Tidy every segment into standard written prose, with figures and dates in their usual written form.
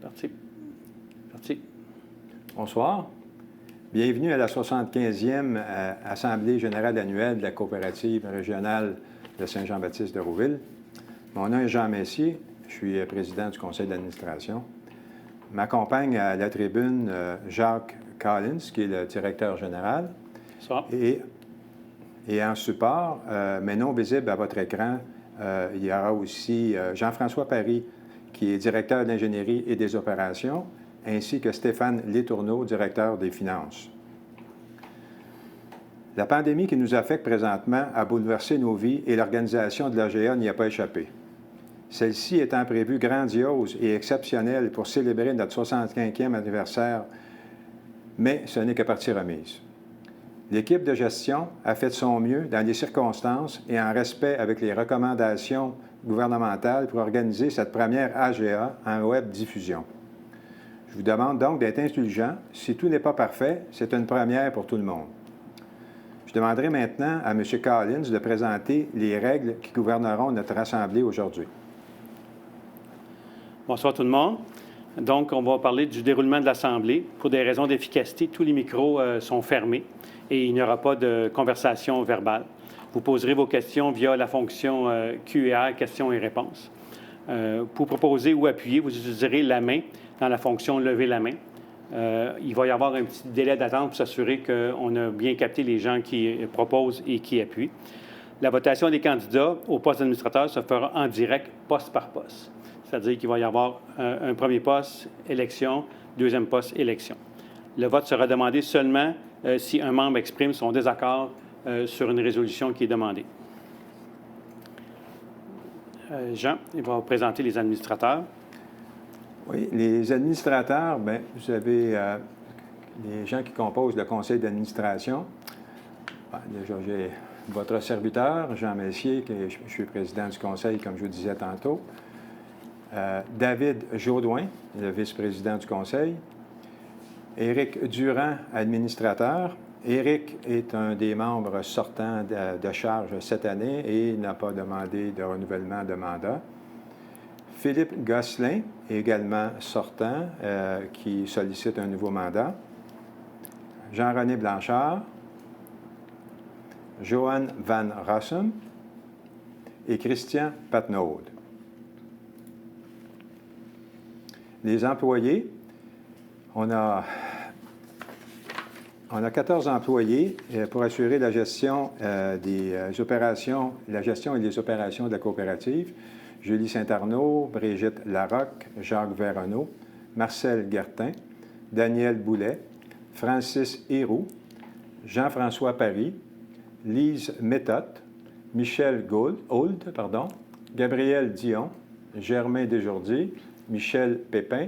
Parti. Parti. Bonsoir. Bienvenue à la 75e Assemblée générale annuelle de la coopérative régionale de Saint-Jean-Baptiste de Rouville. Mon nom est Jean Messier, je suis président du conseil d'administration. M'accompagne à la tribune Jacques Collins, qui est le directeur général. Bonsoir. Et en support, mais non visible à votre écran, il y aura aussi Jean-François Paris, qui est directeur d'ingénierie et des opérations, ainsi que Stéphane Letourneau, directeur des finances. La pandémie qui nous affecte présentement a bouleversé nos vies et l'organisation de l'AGA n'y a pas échappé. Celle-ci étant prévue grandiose et exceptionnelle pour célébrer notre 65e anniversaire, mais ce n'est que partie remise. L'équipe de gestion a fait de son mieux dans les circonstances et en respect avec les recommandations gouvernementales pour organiser cette première AGA en web diffusion. Je vous demande donc d'être indulgent. Si tout n'est pas parfait, c'est une première pour tout le monde. Je demanderai maintenant à M. Collins de présenter les règles qui gouverneront notre Assemblée aujourd'hui. Bonsoir tout le monde. Donc, on va parler du déroulement de l'Assemblée. Pour des raisons d'efficacité, tous les micros sont fermés et il n'y aura pas de conversation verbale. Vous poserez vos questions via la fonction Q&A, questions et réponses. Pour proposer ou appuyer, vous utiliserez la main dans la fonction « Lever la main ». Il va y avoir un petit délai d'attente pour s'assurer qu'on a bien capté les gens qui proposent et qui appuient. La votation des candidats au poste d'administrateur se fera en direct, poste par poste. C'est-à-dire qu'il va y avoir un premier poste, élection, deuxième poste, élection. Le vote sera demandé seulement si un membre exprime son désaccord sur une résolution qui est demandée. Jean, il va vous présenter les administrateurs. Oui, les administrateurs, bien, vous avez les gens qui composent le conseil d'administration. Bien, déjà, j'ai votre serviteur, Jean Messier, je suis président du conseil, comme je vous disais tantôt. David Jaudoin, le vice-président du conseil. Éric Durand, administrateur. Éric est un des membres sortants de charge cette année et n'a pas demandé de renouvellement de mandat. Philippe Gosselin, également sortant, qui sollicite un nouveau mandat. Jean-René Blanchard. Johan Van Rossum et Christian Patnaud. Les employés, on a 14 employés pour assurer la gestion des opérations, la gestion et les opérations de la coopérative. Julie Saint-Arnaud, Brigitte Larocque, Jacques Véronneau, Marcel Guertin, Daniel Boulet, Francis Héroux, Jean-François Paris, Lise Méthode, Michel Hould, Gabriel Dion, Germain Desjordies, Michel Pépin,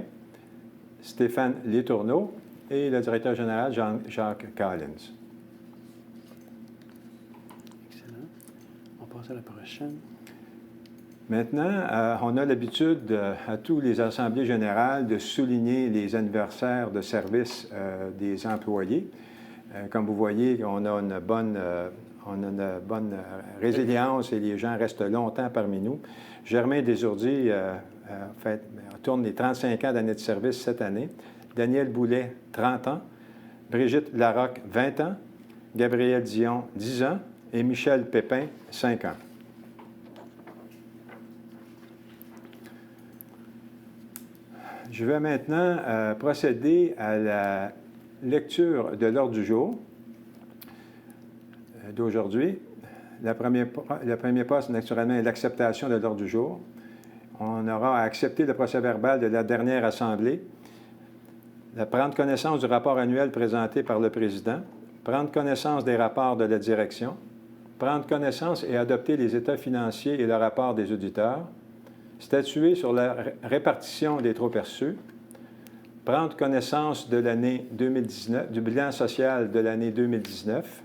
Stéphane Letourneau et le directeur général Jacques Collins. Excellent. On passe à la prochaine. Maintenant, on a l'habitude à tous les assemblées générales de souligner les anniversaires de service des employés. Comme vous voyez, on a une bonne résilience et les gens restent longtemps parmi nous. Germain Desjordies tourne les 35 ans d'année de service cette année. Daniel Boulet, 30 ans. Brigitte Larocque, 20 ans. Gabriel Dion, 10 ans. Et Michel Pépin, 5 ans. Je vais maintenant procéder à la lecture de l'ordre du jour d'aujourd'hui. Le premier poste, naturellement, est l'acceptation de l'ordre du jour. On aura à accepter le procès-verbal de la dernière Assemblée, prendre connaissance du rapport annuel présenté par le président, prendre connaissance des rapports de la direction, prendre connaissance et adopter les états financiers et le rapport des auditeurs, statuer sur la répartition des trop-perçus, prendre connaissance de l'année 2019, du bilan social de l'année 2019,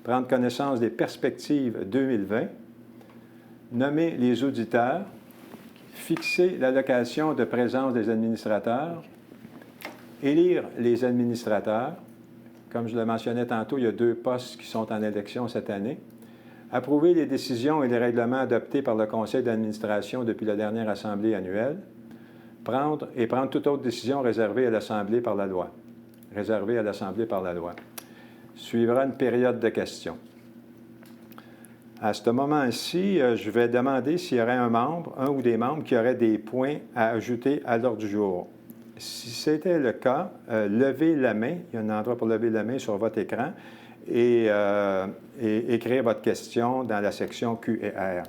prendre connaissance des perspectives 2020, nommer les auditeurs, fixer l'allocation de présence des administrateurs, élire les administrateurs. Comme je le mentionnais tantôt, il y a 2 postes qui sont en élection cette année. Approuver les décisions et les règlements adoptés par le conseil d'administration depuis la dernière assemblée annuelle. prendre toute autre décision réservée à l'Assemblée par la loi. Réservée à l'Assemblée par la loi. Suivra une période de questions. À ce moment-ci, je vais demander s'il y aurait un ou des membres qui auraient des points à ajouter à l'ordre du jour. Si c'était le cas, levez la main. Il y a un endroit pour lever la main sur votre écran et écrire votre question dans la section Q et R.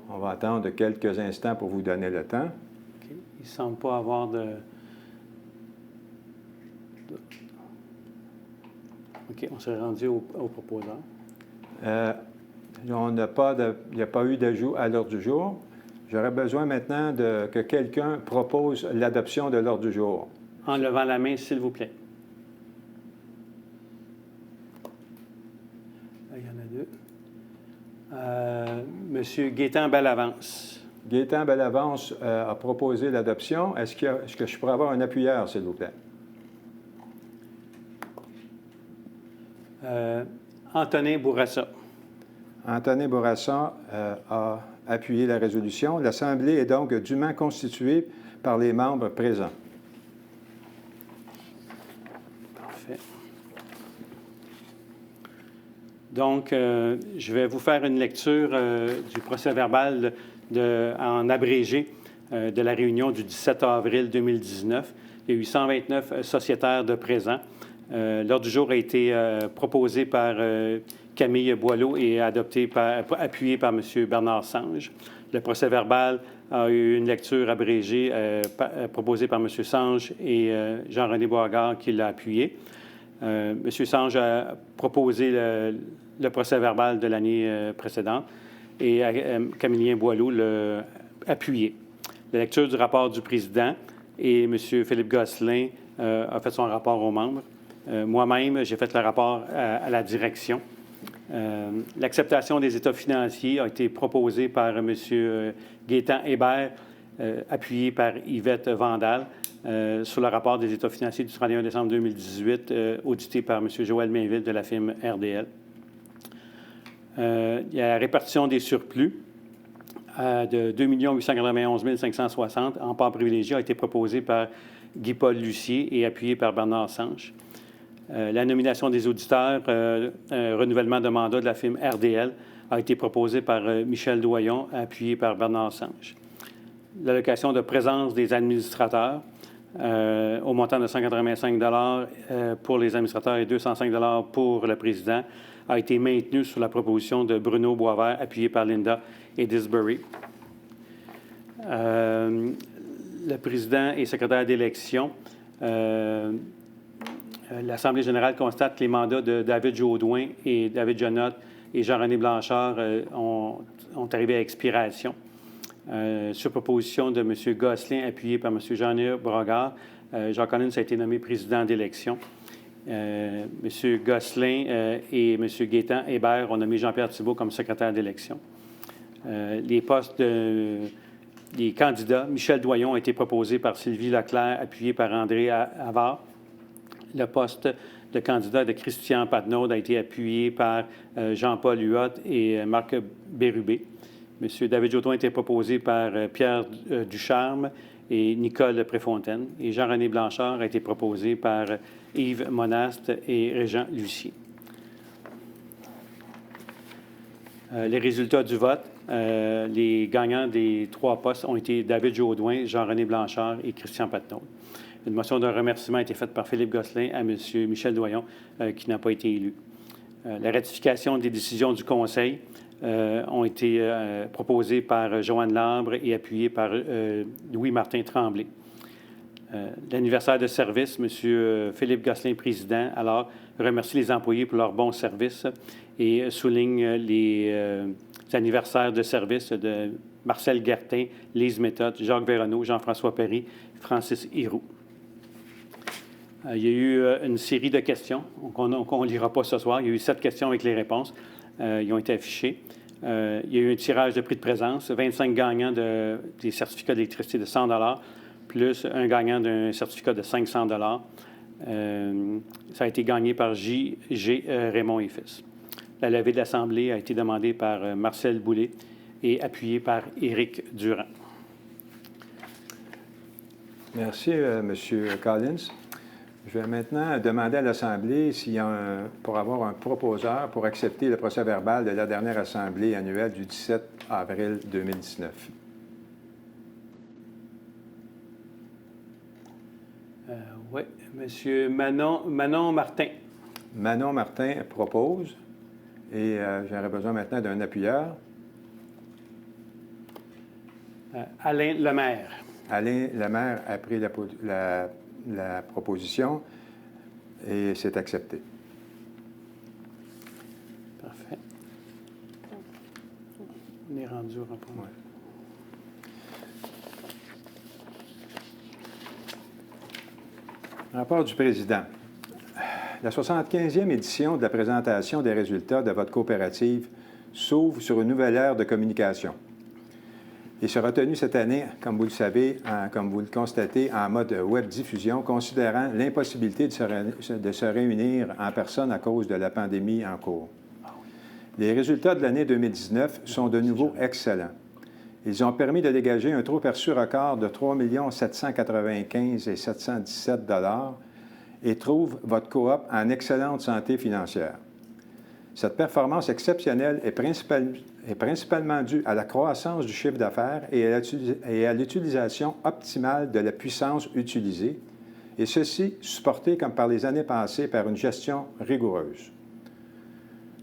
On va attendre quelques instants pour vous donner le temps. OK. Il ne semble pas avoir de... OK, on s'est rendu au proposant. Il n'y a pas eu d'ajout à l'ordre du jour. J'aurais besoin maintenant que quelqu'un propose l'adoption de l'ordre du jour. En levant la main, s'il vous plaît. Là, il y en a deux. Monsieur Gaétan Bellavance. Gaétan Bellavance a proposé l'adoption. Est-ce que je pourrais avoir un appuyeur, s'il vous plaît? Antonin Bourassa. Antonin Bourassa a appuyé la résolution. L'Assemblée est donc dûment constituée par les membres présents. Parfait. Donc, je vais vous faire une lecture du procès-verbal en abrégé de la réunion du 17 avril 2019. Il y a eu 129 sociétaires de présents. L'ordre du jour a été proposé par Camille Boileau et appuyé par M. Bernard Sange. Le procès-verbal a eu une lecture abrégée proposée par M. Sange et Jean-René Boisgard qui l'a appuyé. M. Sange a proposé le procès-verbal de l'année précédente et Camillien Boileau l'a appuyé. La lecture du rapport du président et M. Philippe Gosselin a fait son rapport aux membres. Moi-même, j'ai fait le rapport à la direction. L'acceptation des états financiers a été proposée par M. Gaétan Hébert, appuyé par Yvette Vandal, sur le rapport des états financiers du 31 décembre 2018, audité par M. Joël Mainville de la firme RDL. Il y a la répartition des surplus de 2 891 560 en part privilégiée a été proposée par Guy-Paul Lucier et appuyé par Bernard Sange. La nomination des auditeurs, renouvellement de mandat de la firme RDL, a été proposée par Michel Doyon, appuyé par Bernard Sange. L'allocation de présence des administrateurs au montant de 185 pour les administrateurs et 205 pour le président a été maintenue sur la proposition de Bruno Boisvert, appuyé par Linda Edisbury. Le président et secrétaire d'élection. L'Assemblée générale constate que les mandats de David Jaudoin et David Jonotte et Jean-René Blanchard ont arrivé à expiration. Sur proposition de M. Gosselin, appuyé par M. Jean-René Brogard, Jean Collins a été nommé président d'élection. M. Gosselin et M. Gaétan Hébert ont nommé Jean-Pierre Thibault comme secrétaire d'élection. Les postes des candidats, Michel Doyon a été proposé par Sylvie Leclerc, appuyé par André Havard. Le poste de candidat de Christian Patnaud a été appuyé par Jean-Paul Huot et Marc Bérubé. M. David Jaudoin a été proposé par Pierre Ducharme et Nicole Préfontaine. Et Jean-René Blanchard a été proposé par Yves Monaste et Régent Lucier. Les résultats du vote, les gagnants des 3 postes ont été David Jaudoin, Jean-René Blanchard et Christian Patnaud. Une motion de remerciement a été faite par Philippe Gosselin à M. Michel Doyon, qui n'a pas été élu. La ratification des décisions du Conseil ont été proposées par Joanne Lambre et appuyées par Louis-Martin Tremblay. L'anniversaire de service, M. Philippe Gosselin, président, alors remercie les employés pour leur bon service et souligne les anniversaires de service de Marcel Guertin, Lise Méthode, Jacques Véronneau, Jean-François Perry, Francis Hiroux. Il y a eu une série de questions qu'on ne lira pas ce soir. Il y a eu 7 questions avec les réponses. Ils ont été affichées. Il y a eu un tirage de prix de présence, 25 gagnants des certificats d'électricité de 100 plus un gagnant d'un certificat de 500 Ça a été gagné par J.G. Raymond et Fils. La levée de l'Assemblée a été demandée par Marcel Boulay et appuyé par Éric Durand. Merci, M. Collins. Je vais maintenant demander à l'Assemblée pour avoir un proposeur pour accepter le procès-verbal de la dernière Assemblée annuelle du 17 avril 2019. Oui, M. Manon Martin. Manon Martin propose et j'aurais besoin maintenant d'un appuyeur. Alain Lemaire. Alain Lemaire a pris la proposition et c'est accepté. Parfait. On est rendu au rapport. Ouais. Rapport du président. La 75e édition de la présentation des résultats de votre coopérative s'ouvre sur une nouvelle ère de communication. Il sera tenu cette année, comme vous le savez, comme vous le constatez, en mode web diffusion, considérant l'impossibilité de se réunir en personne à cause de la pandémie en cours. Les résultats de l'année 2019 sont de nouveau excellents. Ils ont permis de dégager un trop perçu record de 3 795 717 $ et trouvent votre coop en excellente santé financière. Cette performance exceptionnelle est principalement due à la croissance du chiffre d'affaires et à l'utilisation optimale de la puissance utilisée, et ceci supporté comme par les années passées par une gestion rigoureuse.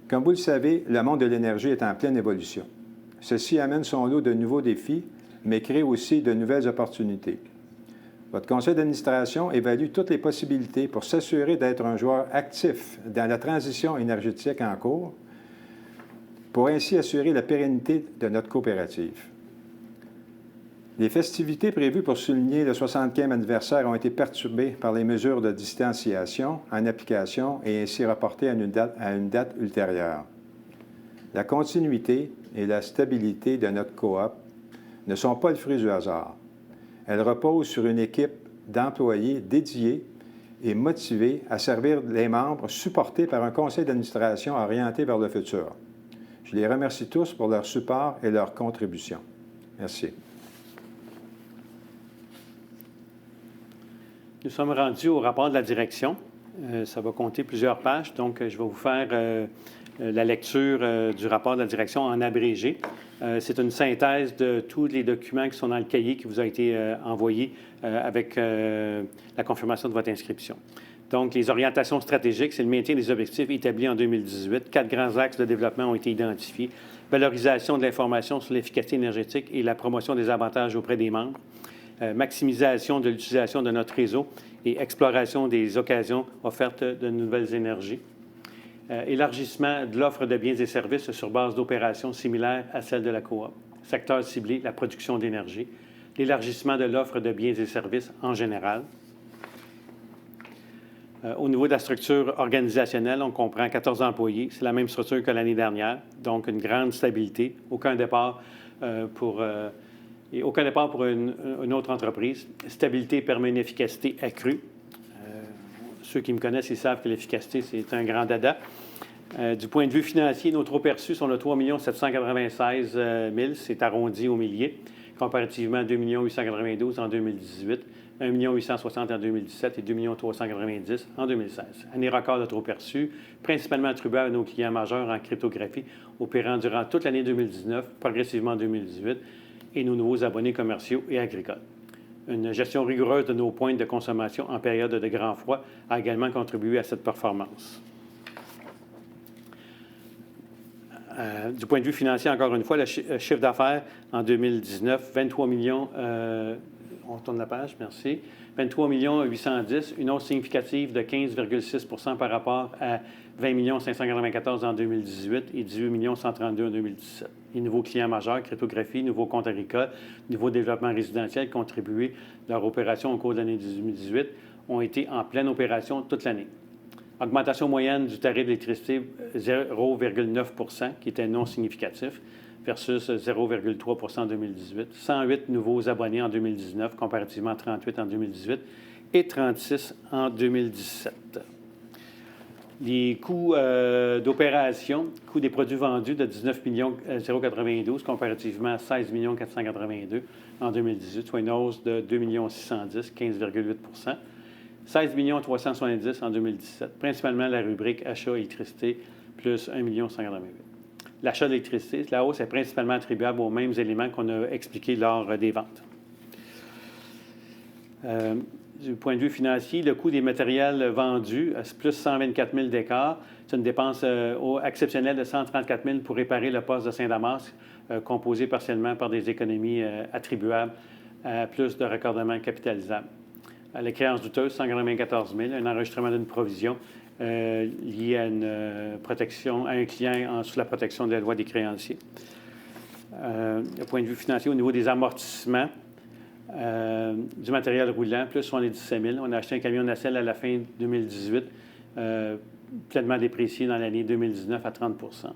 Comme vous le savez, le monde de l'énergie est en pleine évolution. Ceci amène son lot de nouveaux défis, mais crée aussi de nouvelles opportunités. Votre conseil d'administration évalue toutes les possibilités pour s'assurer d'être un joueur actif dans la transition énergétique en cours, pour ainsi assurer la pérennité de notre coopérative. Les festivités prévues pour souligner le 60e anniversaire ont été perturbées par les mesures de distanciation en application et ainsi reportées à une date ultérieure. La continuité et la stabilité de notre coop ne sont pas le fruit du hasard. Elle repose sur une équipe d'employés dédiés et motivés à servir les membres, supportés par un conseil d'administration orienté vers le futur. Je les remercie tous pour leur support et leur contribution. Merci. Nous sommes rendus au rapport de la direction. Ça va compter plusieurs pages, donc je vais vous faire la lecture du rapport de la direction en abrégé. C'est une synthèse de tous les documents qui sont dans le cahier qui vous a été envoyé avec la confirmation de votre inscription. Donc, les orientations stratégiques, c'est le maintien des objectifs établis en 2018. 4 grands axes de développement ont été identifiés. Valorisation de l'information sur l'efficacité énergétique et la promotion des avantages auprès des membres. Maximisation de l'utilisation de notre réseau et exploration des occasions offertes de nouvelles énergies. Élargissement de l'offre de biens et services sur base d'opérations similaires à celles de la coop. Secteur ciblé, la production d'énergie. L'élargissement de l'offre de biens et services en général. Au niveau de la structure organisationnelle, on comprend 14 employés. C'est la même structure que l'année dernière, donc une grande stabilité. Aucun départ pour une autre entreprise. Stabilité permet une efficacité accrue. Ceux qui me connaissent, ils savent que l'efficacité, c'est un grand dada. Du point de vue financier, nos trop perçus sont de 3 796 000, c'est arrondi au millier, comparativement à 2 892 en 2018, 1 860 en 2017 et 2 390 en 2016. Année record de trop perçus, principalement attribués à nos clients majeurs en cryptographie, opérant durant toute l'année 2019, progressivement en 2018, et nos nouveaux abonnés commerciaux et agricoles. Une gestion rigoureuse de nos pointes de consommation en période de grand froid a également contribué à cette performance. Du point de vue financier, encore une fois, le chiffre d'affaires en 2019, 23 millions, on tourne la page, merci, 23 810, une hausse significative de 15,6 % par rapport à 20 594 en 2018 et 18 132 en 2017. Les nouveaux clients majeurs, cryptographie, nouveaux comptes agricoles, nouveaux développements résidentiels contribués leur opération au cours de l'année 2018 ont été en pleine opération toute l'année. Augmentation moyenne du tarif d'électricité 0,9 % qui était non significatif versus 0,3 % en 2018. 108 nouveaux abonnés en 2019 comparativement à 38 en 2018 et 36 en 2017. Les coûts d'opération, coûts des produits vendus de 19 092 comparativement à 16 482 en 2018, soit une hausse de 2 610, 15,8 16 370 en 2017, principalement la rubrique achat électricité, plus 1 188. L'achat d'électricité, la hausse est principalement attribuable aux mêmes éléments qu'on a expliqués lors des ventes. Du point de vue financier, le coût des matériels vendus, c'est plus 124 000 d'écart. C'est une dépense exceptionnelle de 134 000 pour réparer le poste de Saint-Damasque, composé partiellement par des économies attribuables à plus de raccordements capitalisables. Les créances douteuses, 194 000, un enregistrement d'une provision lié à une protection, à un client sous la protection de la loi des créanciers. Du point de vue financier, au niveau des amortissements, du matériel roulant, plus 77 000. On a acheté un camion nacelle à la fin 2018, pleinement déprécié dans l'année 2019 à 30 %.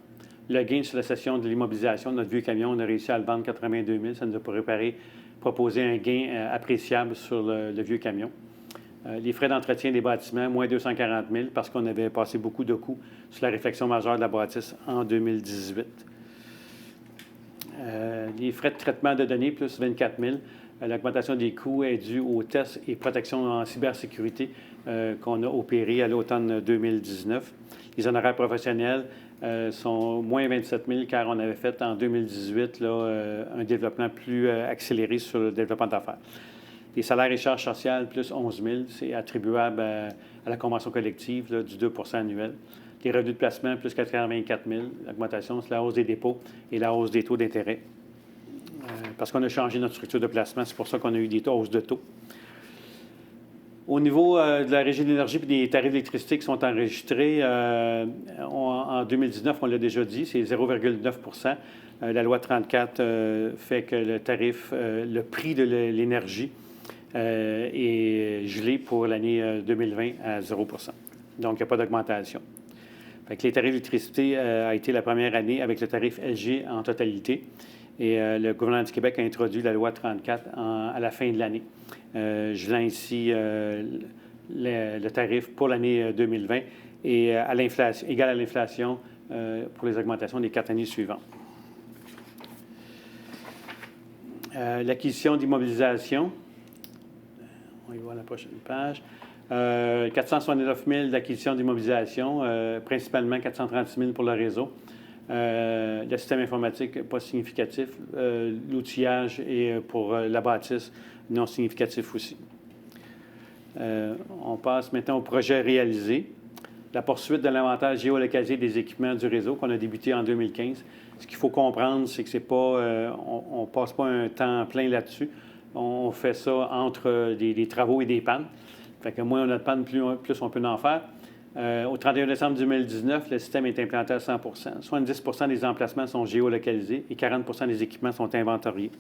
Le gain sur la cession de l'immobilisation de notre vieux camion, on a réussi à le vendre 82 000. Ça nous a proposé un gain appréciable sur le vieux camion. Les frais d'entretien des bâtiments, moins 240 000 parce qu'on avait passé beaucoup de coûts sur la réflexion majeure de la bâtisse en 2018. Les frais de traitement de données, plus 24 000. L'augmentation des coûts est due aux tests et protections en cybersécurité qu'on a opérés à l'automne 2019. Les honoraires professionnels sont moins 27 000 car on avait fait en 2018 un développement plus accéléré sur le développement d'affaires. Les salaires et charges sociales, plus 11 000, c'est attribuable à la convention collective du 2 % annuel. Les revenus de placement, plus 84 000. L'augmentation, c'est la hausse des dépôts et la hausse des taux d'intérêt. Parce qu'on a changé notre structure de placement, c'est pour ça qu'on a eu des hausses de taux. Au niveau de la Régie de l'énergie et des tarifs d'électricité qui sont enregistrés, en 2019, on l'a déjà dit, c'est 0,9 %. La loi 34 fait que le tarif, le prix de l'énergie est gelé pour l'année 2020 à 0 %. Donc, il n'y a pas d'augmentation. Fait que les tarifs d'électricité a été la première année avec le tarif LG en totalité. Et le gouvernement du Québec a introduit la loi 34 à la fin de l'année, gelant ici le tarif pour l'année 2020 et égal à l'inflation pour les augmentations des 4 années suivantes. L'acquisition d'immobilisation, on y voit la prochaine page. 469 000 d'acquisition d'immobilisation, principalement 436 000 pour le réseau. Le système informatique, pas significatif. L'outillage et pour la bâtisse, non significatif aussi. On passe maintenant au projet réalisé. La poursuite de l'inventaire géolocalisé des équipements du réseau qu'on a débuté en 2015. Ce qu'il faut comprendre, c'est que c'est pas, on ne passe pas un temps plein là-dessus. On fait ça entre des travaux et des pannes. Fait que moins on a de pannes, plus on peut en faire. Au 31 décembre 2019, le système est implanté à 100 %. 70 % des emplacements sont géolocalisés et 40 % des équipements sont inventoriés.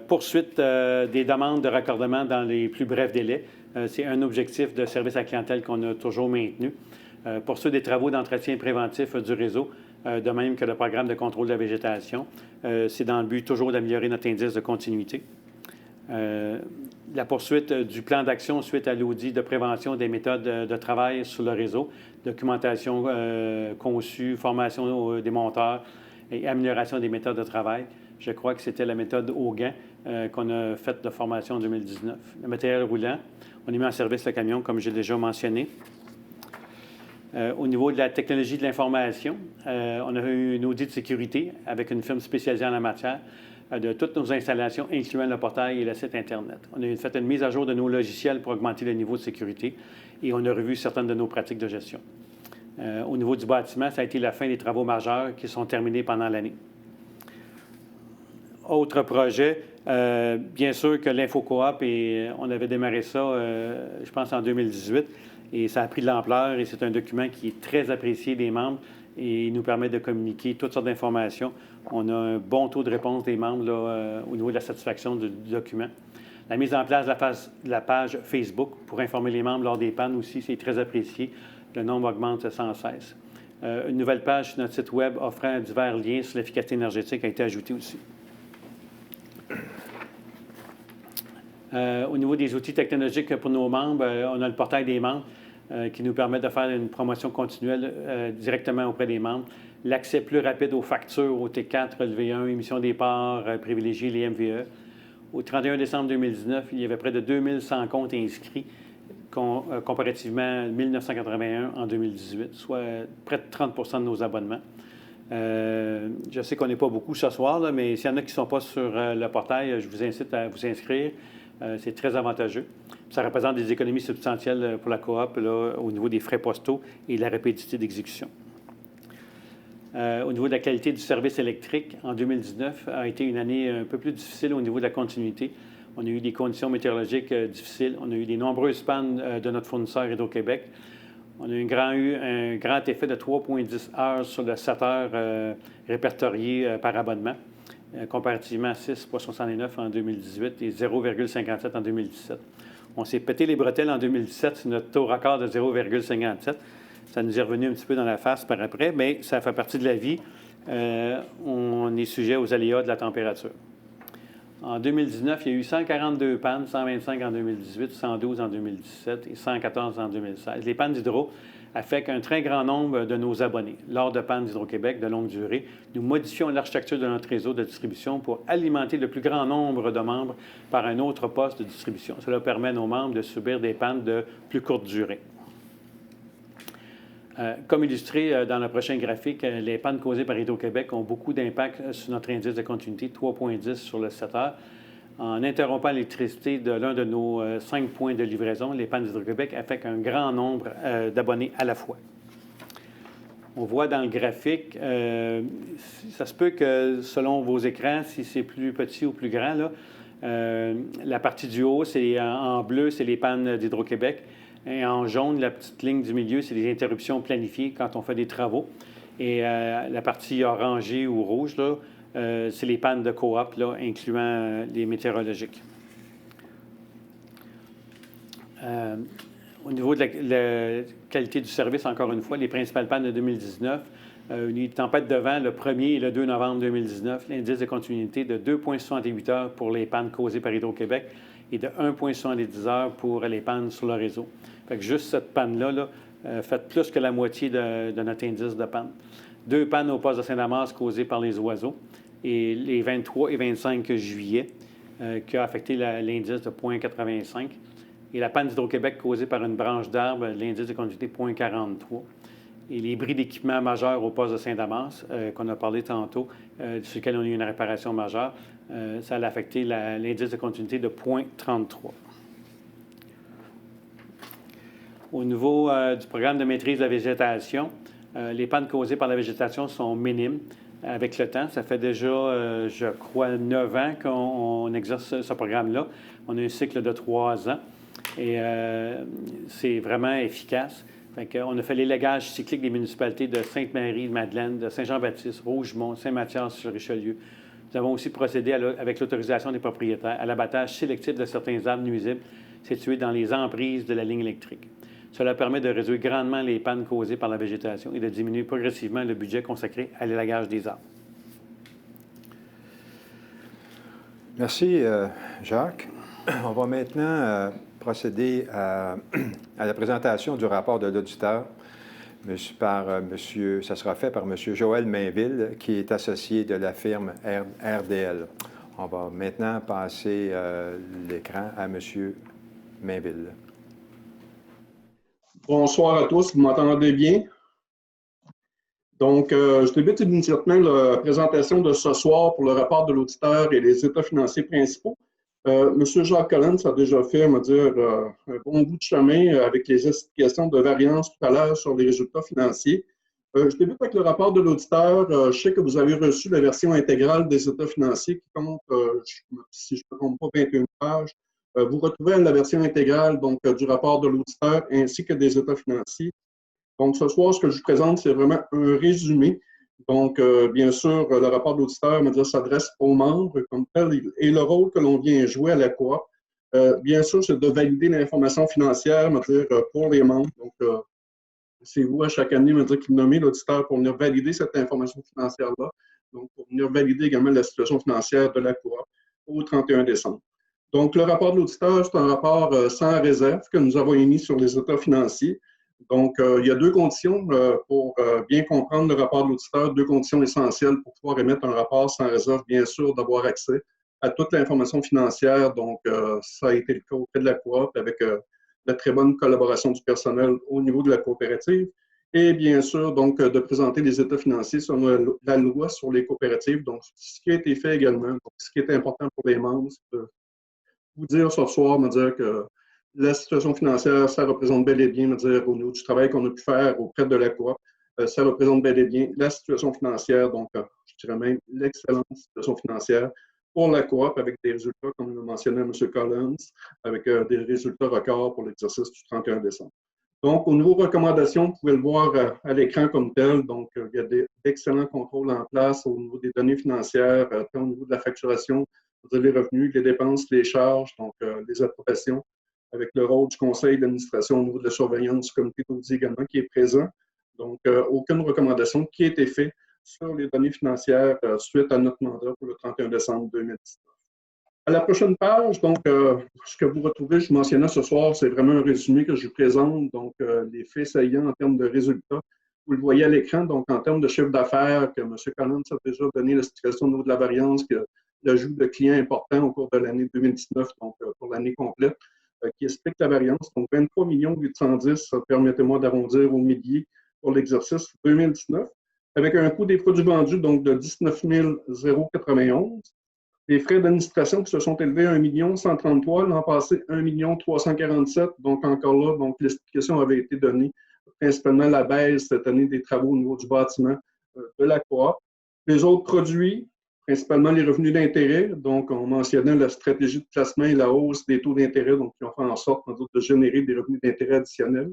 Poursuite des demandes de raccordement dans les plus brefs délais. C'est un objectif de service à la clientèle qu'on a toujours maintenu. Poursuite des travaux d'entretien préventif du réseau, de même que le programme de contrôle de la végétation. C'est dans le but toujours d'améliorer notre indice de continuité. La poursuite du plan d'action suite à l'audit de prévention des méthodes de travail sur le réseau, documentation conçue, formation des monteurs et amélioration des méthodes de travail. Je crois que c'était la méthode Hogan qu'on a faite de formation en 2019. Le matériel roulant, on a mis en service le camion, comme j'ai déjà mentionné. Au niveau de la technologie de l'information, on a eu une audit de sécurité avec une firme spécialisée en la matière de toutes nos installations, incluant le portail et le site Internet. On a fait une mise à jour de nos logiciels pour augmenter le niveau de sécurité et on a revu certaines de nos pratiques de gestion. Au niveau du bâtiment, ça a été la fin des travaux majeurs qui sont terminés pendant l'année. Autre projet, bien sûr que l'InfoCoop, on avait démarré ça, je pense, en 2018, et ça a pris de l'ampleur et c'est un document qui est très apprécié des membres et il nous permet de communiquer toutes sortes d'informations. On a un bon taux de réponse des membres là, au niveau de la satisfaction du document. La mise en place de la page Facebook pour informer les membres lors des pannes aussi, c'est très apprécié. Le nombre augmente sans cesse. Une nouvelle page sur notre site Web offrant divers liens sur l'efficacité énergétique a été ajoutée aussi. Au niveau des outils technologiques pour nos membres, on a le portail des membres qui nous permet de faire une promotion continuelle directement auprès des membres. L'accès plus rapide aux factures, au T4, relevé 1, émission des parts, privilégier les MVE. Au 31 décembre 2019, il y avait près de 2100 comptes inscrits, comparativement à 1981 en 2018, soit près de 30 de nos abonnements. Je sais qu'on n'est pas beaucoup ce soir, là, mais s'il y en a qui ne sont pas sur le portail, je vous incite à vous inscrire. C'est très avantageux. Ça représente des économies substantielles pour la coop là, au niveau des frais postaux et de la rapidité d'exécution. Au niveau de la qualité du service électrique, en 2019 a été une année un peu plus difficile au niveau de la continuité. On a eu des conditions météorologiques difficiles. On a eu des nombreuses pannes de notre fournisseur Hydro-Québec. On a eu un grand effet de 3,10 heures sur le 7 heures répertorié par abonnement, comparativement à 6,69 en 2018 et 0,57 en 2017. On s'est pété les bretelles en 2017 sur notre taux record de 0,57. Ça nous est revenu un petit peu dans la face par après, mais ça fait partie de la vie. On est sujet aux aléas de la température. En 2019, il y a eu 142 pannes, 125 en 2018, 112 en 2017 et 114 en 2016. Les pannes d'hydro affectent un très grand nombre de nos abonnés. Lors de pannes d'Hydro-Québec de longue durée, nous modifions l'architecture de notre réseau de distribution pour alimenter le plus grand nombre de membres par un autre poste de distribution. Cela permet à nos membres de subir des pannes de plus courte durée. Comme illustré dans le prochain graphique, les pannes causées par Hydro-Québec ont beaucoup d'impact sur notre indice de continuité, 3,10 sur le 7 heures. En interrompant l'électricité de l'un de nos 5 points de livraison, les pannes d'Hydro-Québec affectent un grand nombre d'abonnés à la fois. On voit dans le graphique, ça se peut que selon vos écrans, si c'est plus petit ou plus grand, là, la partie du haut, c'est en bleu, c'est les pannes d'Hydro-Québec. Et en jaune, la petite ligne du milieu, c'est les interruptions planifiées quand on fait des travaux. Et la partie orangée ou rouge, là, c'est les pannes de coop, là, incluant les météorologiques. Au niveau de la qualité du service, encore une fois, les principales pannes de 2019, une tempête de vent le 1er et le 2 novembre 2019, l'indice de continuité de 2,68 heures pour les pannes causées par Hydro-Québec et de 1,70 heures pour les pannes sur le réseau. Fait que juste cette panne-là là, fait plus que la moitié de notre indice de panne. 2 pannes au poste de Saint-Damas causées par les oiseaux et les 23 et 25 juillet qui a affecté l'indice de 0,85. Et la panne d'Hydro-Québec causée par une branche d'arbre, l'indice de continuité 0,43. Et les bris d'équipement majeurs au poste de Saint-Damas, qu'on a parlé tantôt, sur lequel on a eu une réparation majeure, ça a affecté l'indice de continuité de 0,33. Au niveau du programme de maîtrise de la végétation, les pannes causées par la végétation sont minimes avec le temps. Ça fait déjà, je crois, 9 ans qu'on exerce ce programme-là. On a un cycle de 3 ans et c'est vraiment efficace. On a fait l'élagage cyclique des municipalités de Sainte-Marie-de-Madeleine, de Saint-Jean-Baptiste, Rougemont, Saint-Mathias-sur-Richelieu. Nous avons aussi procédé, avec l'autorisation des propriétaires, à l'abattage sélectif de certains arbres nuisibles situés dans les emprises de la ligne électrique. Cela permet de réduire grandement les pannes causées par la végétation et de diminuer progressivement le budget consacré à l'élagage des arbres. Merci, Jacques. On va maintenant procéder à la présentation du rapport de l'auditeur. Ça sera fait par M. Joël Mainville, qui est associé de la firme RDL. On va maintenant passer l'écran à M. Mainville. Bonsoir à tous, vous m'entendez bien? Donc, je débute immédiatement la présentation de ce soir pour le rapport de l'auditeur et les états financiers principaux. M. Jacques Collins a déjà fait, on va dire, un bon bout de chemin avec les explications de variance tout à l'heure sur les résultats financiers. Je débute avec le rapport de l'auditeur. Je sais que vous avez reçu la version intégrale des états financiers qui compte, si je ne me trompe pas, 21 pages. Vous retrouvez la version intégrale donc, du rapport de l'auditeur ainsi que des états financiers. Donc, ce soir, ce que je vous présente, c'est vraiment un résumé. Donc, bien sûr, le rapport de l'auditeur s'adresse aux membres comme tel et le rôle que l'on vient jouer à la coop. Bien sûr, c'est de valider l'information financière pour les membres. Donc, c'est vous à chaque année qui nommez l'auditeur pour venir valider cette information financière-là. Donc, pour venir valider également la situation financière de la coop au 31 décembre. Donc, le rapport de l'auditeur, c'est un rapport sans réserve que nous avons émis sur les états financiers. Donc, il y a deux conditions pour bien comprendre le rapport de l'auditeur, deux conditions essentielles pour pouvoir émettre un rapport sans réserve, bien sûr, d'avoir accès à toute l'information financière. Donc, ça a été le cas auprès de la coop avec la très bonne collaboration du personnel au niveau de la coopérative. Et bien sûr, donc, de présenter les états financiers selon la loi sur les coopératives. Donc, ce qui a été fait également, donc, ce qui est important pour les membres, c'est de vous dire ce soir, me dire que la situation financière, ça représente bel et bien, me dire, au niveau du travail qu'on a pu faire auprès de la coop, ça représente bel et bien la situation financière, donc je dirais même l'excellente situation financière pour la coop avec des résultats, comme le mentionnait M. Collins, avec des résultats records pour l'exercice du 31 décembre. Donc, au niveau recommandations, vous pouvez le voir à l'écran comme tel. Donc, il y a d'excellents contrôles en place au niveau des données financières, tant au niveau de la facturation, les revenus, les dépenses, les charges, donc les approbations, avec le rôle du conseil d'administration au niveau de la surveillance du comité d'audit également qui est présent. Donc, aucune recommandation qui a été faite sur les données financières suite à notre mandat pour le 31 décembre 2019. À la prochaine page, donc, ce que vous retrouvez, je mentionnais ce soir, c'est vraiment un résumé que je vous présente, donc les faits saillants en termes de résultats. Vous le voyez à l'écran, donc en termes de chiffre d'affaires, que M. Collins a déjà donné l'explication au niveau de la variance, que l'ajout de clients importants au cours de l'année 2019, donc pour l'année complète, qui explique la variance. Donc 23 810, permettez-moi d'arrondir au millier pour l'exercice 2019, avec un coût des produits vendus donc de 19 091. Les frais d'administration qui se sont élevés à 1 133 000, l'an passé 1 347 000. Donc encore là, donc l'explication avait été donnée, principalement la baisse cette année des travaux au niveau du bâtiment de la coop. Les autres produits, principalement les revenus d'intérêt, donc on mentionnait la stratégie de placement et la hausse des taux d'intérêt, donc qui ont fait en sorte de générer des revenus d'intérêt additionnels.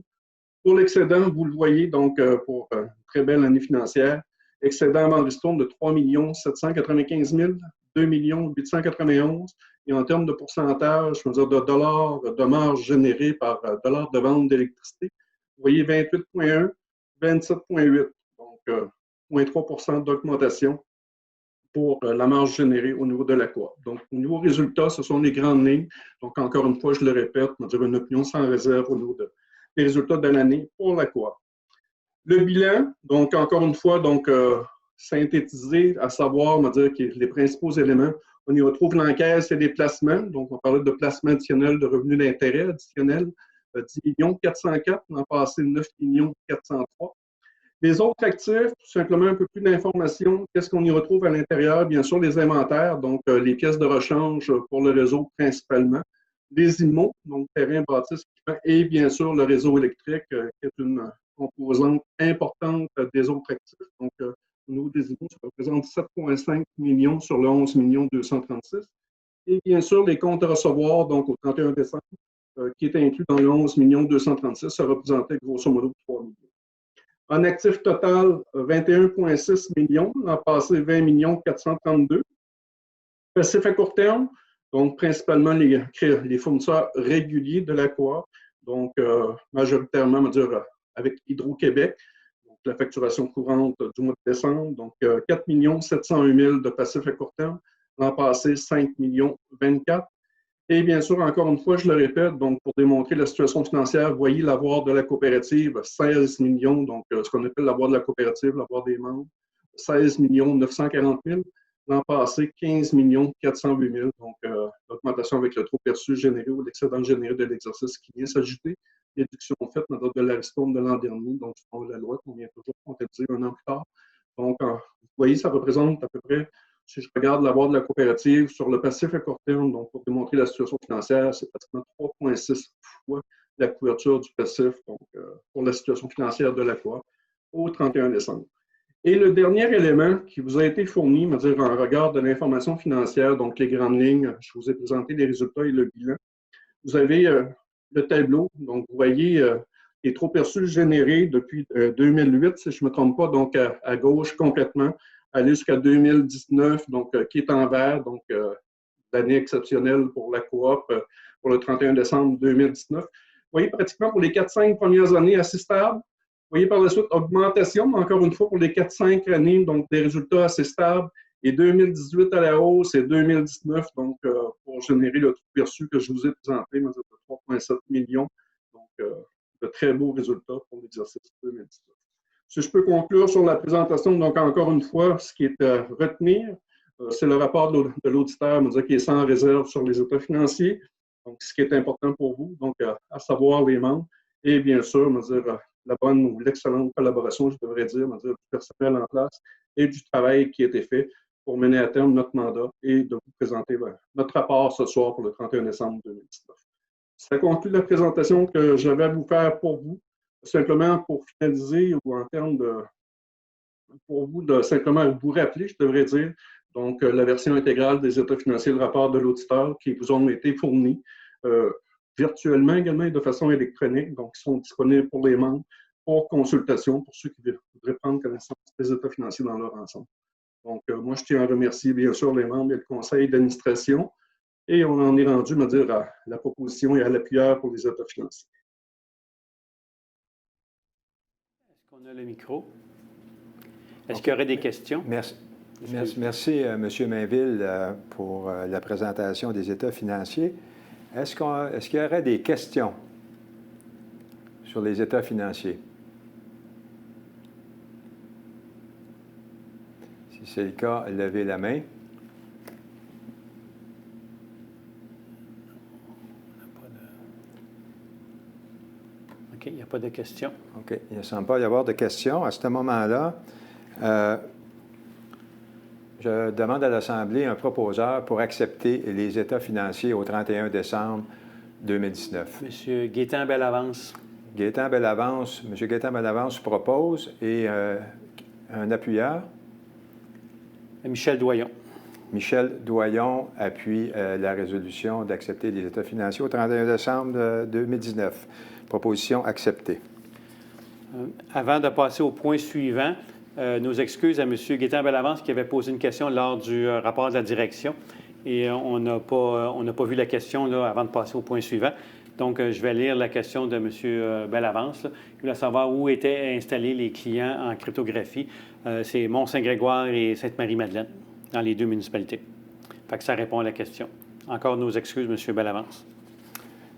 Pour l'excédent, vous le voyez, donc pour une très belle année financière, excédent en ristourne de 3 795 000, 2 891 et en termes de pourcentage, je veux dire de dollars de marge générée par dollars de vente d'électricité, vous voyez 28,1, 27,8, donc 0,3 d'augmentation pour la marge générée au niveau de la coop. Donc, au niveau résultat, ce sont les grandes lignes. Donc, encore une fois, je le répète, on va dire une opinion sans réserve au niveau des résultats de l'année pour la coop. Le bilan, donc, encore une fois, donc, synthétisé, à savoir, on va dire que les principaux éléments, on y retrouve l'encaisse et les placements. Donc, on parlait de placements additionnels, de revenus d'intérêt additionnels, 10 404 000, l'an passé 9 403 000. Les autres actifs, tout simplement un peu plus d'informations. Qu'est-ce qu'on y retrouve à l'intérieur? Bien sûr, les inventaires, donc les pièces de rechange pour le réseau principalement. Les IMO, donc terrain, bâtisse, et bien sûr le réseau électrique, qui est une composante importante des autres actifs. Donc, au niveau des IMO, ça représente 7,5 millions sur le 11 236 000. Et bien sûr, les comptes à recevoir, donc au 31 décembre, qui est inclus dans le 11 236 000, ça représentait grosso modo 3 millions. En actif total, 21,6 millions, l'an passé 20 432 000. Passif à court terme, donc principalement les fournisseurs réguliers de la coop, donc majoritairement, on va dire, avec Hydro-Québec, donc la facturation courante du mois de décembre, donc 4 701 000 de passif à court terme, l'an passé 5 024 000. Et bien sûr, encore une fois, je le répète, donc pour démontrer la situation financière, vous voyez l'avoir de la coopérative, 16 millions, donc ce qu'on appelle l'avoir de la coopérative, l'avoir des membres, 16 940 000. L'an passé, 15 408 000. Donc, l'augmentation avec le trop perçu généré ou l'excédent généré de l'exercice qui vient s'ajouter. Déduction faite dans de la ristourne de l'an dernier, donc selon la loi qu'on vient toujours comptabiliser un an plus tard. Donc, vous voyez, ça représente à peu près, si je regarde l'avoir de la coopérative sur le passif à court terme, donc pour démontrer la situation financière, c'est pratiquement 3,6 fois la couverture du passif donc, pour la situation financière de la coop au 31 décembre. Et le dernier élément qui vous a été fourni, me dire en regard de l'information financière, donc les grandes lignes, je vous ai présenté les résultats et le bilan. Vous avez le tableau, donc vous voyez les trop perçus générés depuis 2008, si je ne me trompe pas, donc à gauche complètement, aller jusqu'à 2019, donc qui est en vert, donc l'année exceptionnelle pour la coop pour le 31 décembre 2019. Vous voyez pratiquement pour les 4-5 premières années assez stable. Vous voyez par la suite augmentation, mais encore une fois pour les 4-5 années, donc des résultats assez stables. Et 2018 à la hausse et 2019, donc pour pour générer le tout perçu que je vous ai présenté, de 3,7 millions. Donc, de très beaux résultats pour l'exercice 2019. Si je peux conclure sur la présentation, donc encore une fois, ce qui est à retenir, c'est le rapport de l'auditeur qui est sans réserve sur les états financiers. Donc, ce qui est important pour vous, donc à savoir les membres, et bien sûr, la bonne ou l'excellente collaboration, je devrais dire, du personnel en place et du travail qui a été fait pour mener à terme notre mandat et de vous présenter notre rapport ce soir pour le 31 décembre 2019. Ça conclut la présentation que j'avais à vous faire pour vous. Simplement pour finaliser ou en termes de, pour vous de simplement vous rappeler, je devrais dire, donc la version intégrale des états financiers, le rapport de l'auditeur qui vous ont été fournis virtuellement également et de façon électronique, donc ils sont disponibles pour les membres pour consultation, pour ceux qui voudraient prendre connaissance des états financiers dans leur ensemble. Donc, moi, je tiens à remercier bien sûr les membres et le conseil d'administration et on en est rendu, à la proposition et à l'appuyeur pour les états financiers. On a le micro. Est-ce qu'il y aurait des questions? Merci. Merci, M. Mainville, pour la présentation des états financiers. Est-ce qu'il y aurait des questions sur les états financiers? Si c'est le cas, levez la main. OK, il n'y a pas de questions. OK, il ne semble pas y avoir de questions. À ce moment-là, je demande à l'Assemblée un proposeur pour accepter les états financiers au 31 décembre 2019. M. Gaétan Bellavance. Gaétan Bellavance, M. Gaétan Bellavance propose et un appuyeur. Michel Doyon. Michel Doyon appuie la résolution d'accepter les états financiers au 31 décembre 2019. Proposition acceptée. Avant de passer au point suivant, nos excuses à M. Gaétan Bellavance qui avait posé une question lors du rapport de la direction et on n'a pas vu la question là, avant de passer au point suivant. Donc, je vais lire la question de M. Bellavance. Là. Il voulait savoir où étaient installés les clients en cryptographie. C'est Mont-Saint-Grégoire et Sainte-Marie-Madeleine, dans les deux municipalités. Fait que ça répond à la question. Encore nos excuses, M. Bellavance.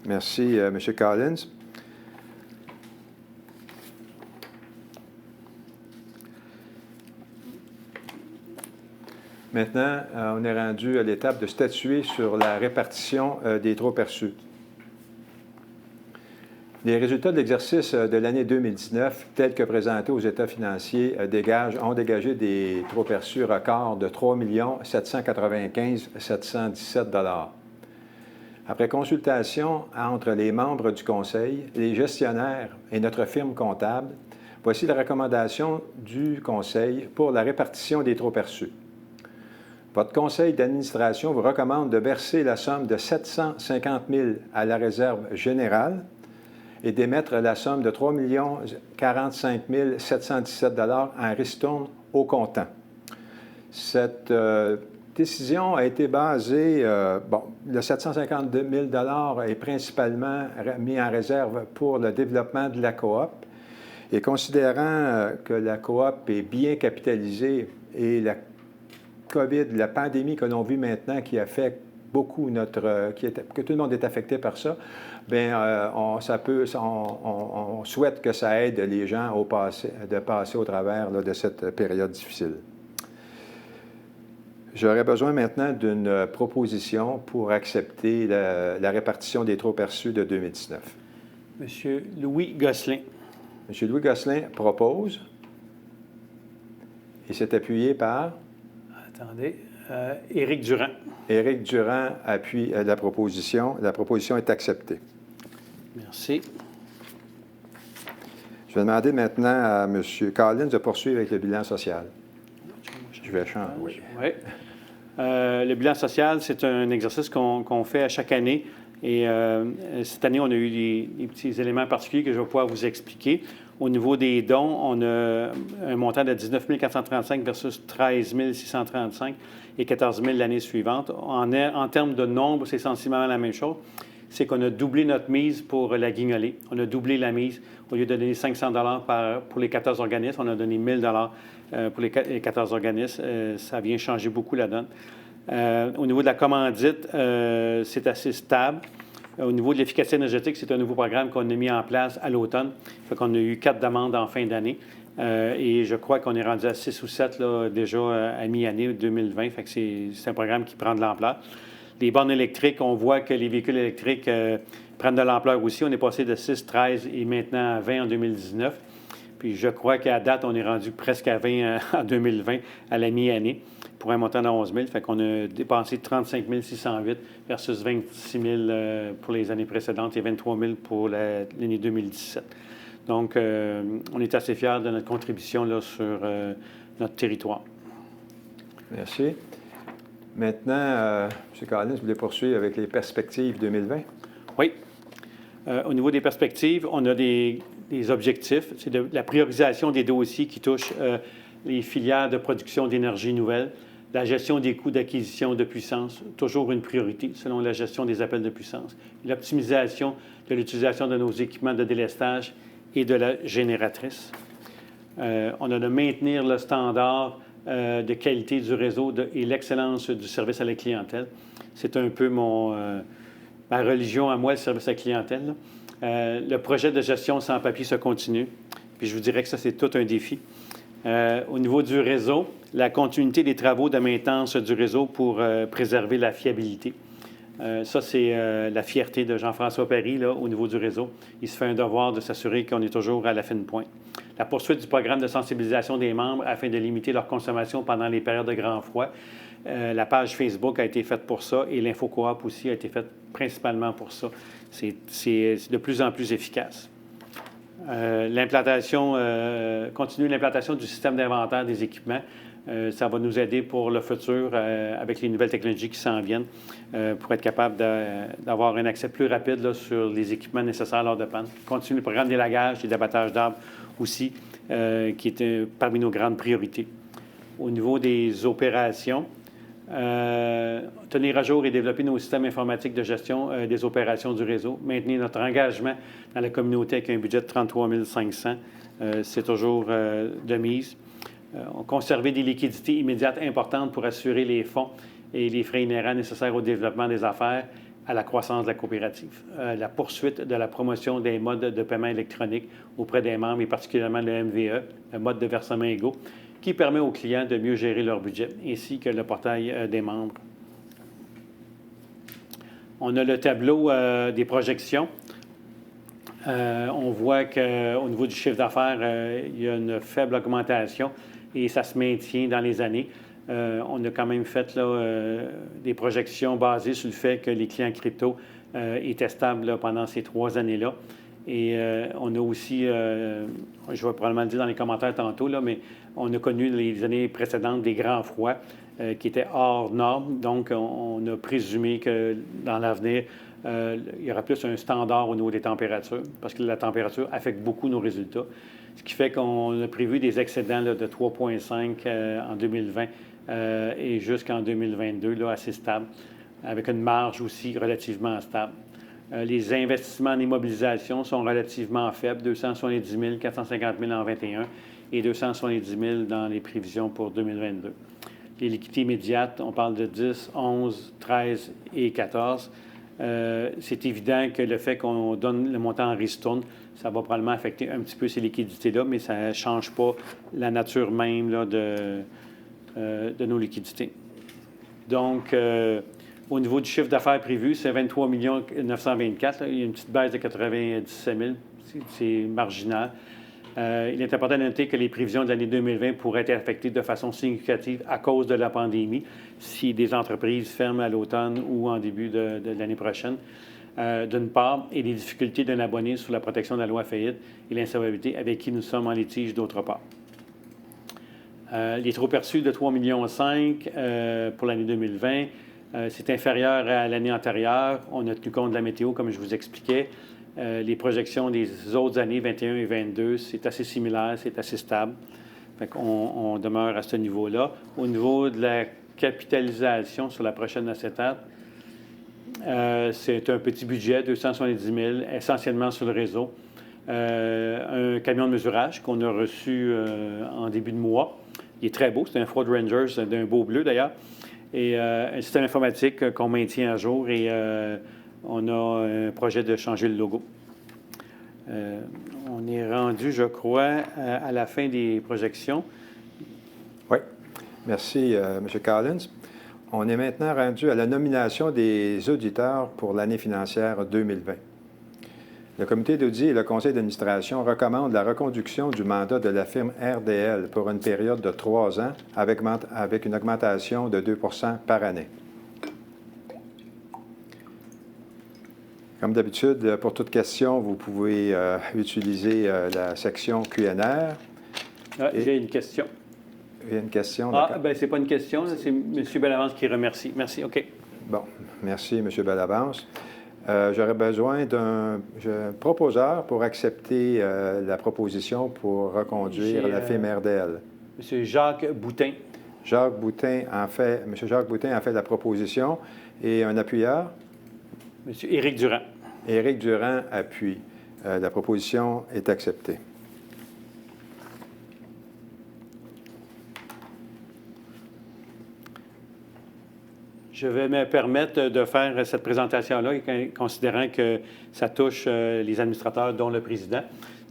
Merci, M. Collins. Maintenant, on est rendu à l'étape de statuer sur la répartition des trop perçus. Les résultats de l'exercice de l'année 2019, tels que présentés aux états financiers, ont dégagé des trop perçus records de 3 795 717 $. Après consultation entre les membres du Conseil, les gestionnaires et notre firme comptable, voici la recommandation du Conseil pour la répartition des trop perçus. Votre conseil d'administration vous recommande de verser la somme de 750 000 à la réserve générale et d'émettre la somme de 3 45 717 $ en ristourne au comptant. Cette décision a été basée, le 750 000 $ est principalement mis en réserve pour le développement de la coop. Et considérant que la coop est bien capitalisée et la COVID, la pandémie que l'on vit maintenant qui affecte beaucoup que tout le monde est affecté par ça, bien, on souhaite que ça aide les gens de passer au travers de cette période difficile. J'aurais besoin maintenant d'une proposition pour accepter la répartition des trop perçus de 2019. M. Louis Gosselin. M. Louis Gosselin propose et c'est appuyé par... Attendez. Éric Durand. Éric Durand appuie la proposition. La proposition est acceptée. Merci. Je vais demander maintenant à M. Collins de poursuivre avec le bilan social. Je vais changer. Oui. Le bilan social, c'est un exercice qu'on fait à chaque année. Et cette année, on a eu des petits éléments particuliers que je vais pouvoir vous expliquer. Au niveau des dons, on a un montant de 19 435 versus 13 635 et 14 000 l'année suivante. En termes de nombre, c'est sensiblement la même chose. C'est qu'on a doublé notre mise pour la guignolée. On a doublé la mise. Au lieu de donner 500 $ pour les 14 organismes, on a donné 1 000 $ pour les 14 organismes. Ça vient changer beaucoup la donne. Au niveau de la commandite, c'est assez stable. Au niveau de l'efficacité énergétique, c'est un nouveau programme qu'on a mis en place à l'automne. Fait qu'on a eu 4 demandes en fin d'année. Et je crois qu'on est rendu à 6 ou 7 là, déjà à mi-année 2020. Fait que c'est un programme qui prend de l'ampleur. Les bornes électriques, on voit que les véhicules électriques prennent de l'ampleur aussi. On est passé de 6, 13 et maintenant à 20 en 2019. Puis je crois qu'à date, on est rendu presque à 20 en 2020 à la mi-année pour un montant de 11 000. Fait qu'on a dépensé 35 608 versus 26 000 pour les années précédentes et 23 000 pour l'année 2017. Donc, on est assez fiers de notre contribution là, sur notre territoire. Merci. Maintenant, M. Collins, vous voulez poursuivre avec les perspectives 2020? Oui. Au niveau des perspectives, on a des objectifs. C'est la priorisation des dossiers qui touchent les filières de production d'énergie nouvelle, la gestion des coûts d'acquisition de puissance, toujours une priorité selon la gestion des appels de puissance, l'optimisation de l'utilisation de nos équipements de délestage et de la génératrice. On a de maintenir le standard de qualité du réseau et l'excellence du service à la clientèle. C'est un peu ma religion à moi, le service à la clientèle. Le projet de gestion sans papier se continue. Puis je vous dirais que ça, c'est tout un défi. Au niveau du réseau, la continuité des travaux de maintenance du réseau pour préserver la fiabilité. Ça, c'est la fierté de Jean-François Paris là, au niveau du réseau. Il se fait un devoir de s'assurer qu'on est toujours à la fine pointe. La poursuite du programme de sensibilisation des membres afin de limiter leur consommation pendant les périodes de grand froid. La page Facebook a été faite pour ça et l'InfoCoop aussi a été faite principalement pour ça. C'est de plus en plus efficace. Continuer l'implantation du système d'inventaire des équipements. Ça va nous aider pour le futur avec les nouvelles technologies qui s'en viennent pour être capable d'avoir un accès plus rapide là, sur les équipements nécessaires lors de panne. Continuer le programme d'élagage et d'abattage d'arbres aussi, qui est parmi nos grandes priorités. Au niveau des opérations, tenir à jour et développer nos systèmes informatiques de gestion des opérations du réseau, maintenir notre engagement dans la communauté avec un budget de 33 500, c'est toujours de mise. Conserver des liquidités immédiates importantes pour assurer les fonds et les frais inhérents nécessaires au développement des affaires, à la croissance de la coopérative. La poursuite de la promotion des modes de paiement électronique auprès des membres et particulièrement le MVE, le mode de versement égaux, qui permet aux clients de mieux gérer leur budget, ainsi que le portail des membres. On a le tableau des projections. On voit qu'au niveau du chiffre d'affaires, il y a une faible augmentation et ça se maintient dans les années. On a quand même fait là, des projections basées sur le fait que les clients crypto étaient stables là, pendant ces 3 années-là. Et on a aussi, je vais probablement le dire dans les commentaires tantôt, là, mais on a connu les années précédentes des grands froids qui étaient hors normes. Donc, on a présumé que dans l'avenir, il y aura plus un standard au niveau des températures, parce que la température affecte beaucoup nos résultats. Ce qui fait qu'on a prévu des excédents là, de 3,5 en 2020 et jusqu'en 2022, là, assez stable, avec une marge aussi relativement stable. Les investissements en immobilisation sont relativement faibles, 270 000, 450 000 en 2021 et 270 000 dans les prévisions pour 2022. Les liquidités immédiates, on parle de 10, 11, 13 et 14. C'est évident que le fait qu'on donne le montant en ristourne, ça va probablement affecter un petit peu ces liquidités-là, mais ça ne change pas la nature même là, de nos liquidités. Donc, au niveau du chiffre d'affaires prévu, c'est 23 924 000. Il y a une petite baisse de 97 000. C'est marginal. Il est important de noter que les prévisions de l'année 2020 pourraient être affectées de façon significative à cause de la pandémie, si des entreprises ferment à l'automne ou en début de l'année prochaine, d'une part, et les difficultés d'un abonné sous la protection de la loi faillite et l'insolvabilité avec qui nous sommes en litige, d'autre part. Les trop perçus de 3,5 millions pour l'année 2020, c'est inférieur à l'année antérieure. On a tenu compte de la météo, comme je vous expliquais. Les projections des autres années, 21 et 22, c'est assez similaire, c'est assez stable. Fait qu'on demeure à ce niveau-là. Au niveau de la capitalisation sur la prochaine acétate, c'est un petit budget, 270 000, essentiellement sur le réseau. Un camion de mesurage qu'on a reçu en début de mois. Il est très beau, c'est un Ford Ranger, c'est d'un beau bleu d'ailleurs. et un système informatique qu'on maintient à jour et on a un projet de changer le logo. On est rendu, je crois, à la fin des projections. Oui. Merci, M. Collins. On est maintenant rendu à la nomination des auditeurs pour l'année financière 2020. Le comité d'audit et le conseil d'administration recommandent la reconduction du mandat de la firme RDL pour une période de 3 ans avec une augmentation de 2 % par année. Comme d'habitude, pour toute question, vous pouvez utiliser la section Q&R. J'ai une question. Il y a une question. Bien, ce n'est pas une question, c'est M. Bellavance qui remercie. Merci, OK. Bon, merci, M. Bellavance. J'aurais besoin d'un proposeur pour accepter la proposition pour reconduire la firme RDL. M. Jacques Boutin. M. Jacques Boutin en fait la proposition. Et un appuyeur? M. Éric Durand. Éric Durand appuie. La proposition est acceptée. Je vais me permettre de faire cette présentation-là, considérant que ça touche les administrateurs, dont le président.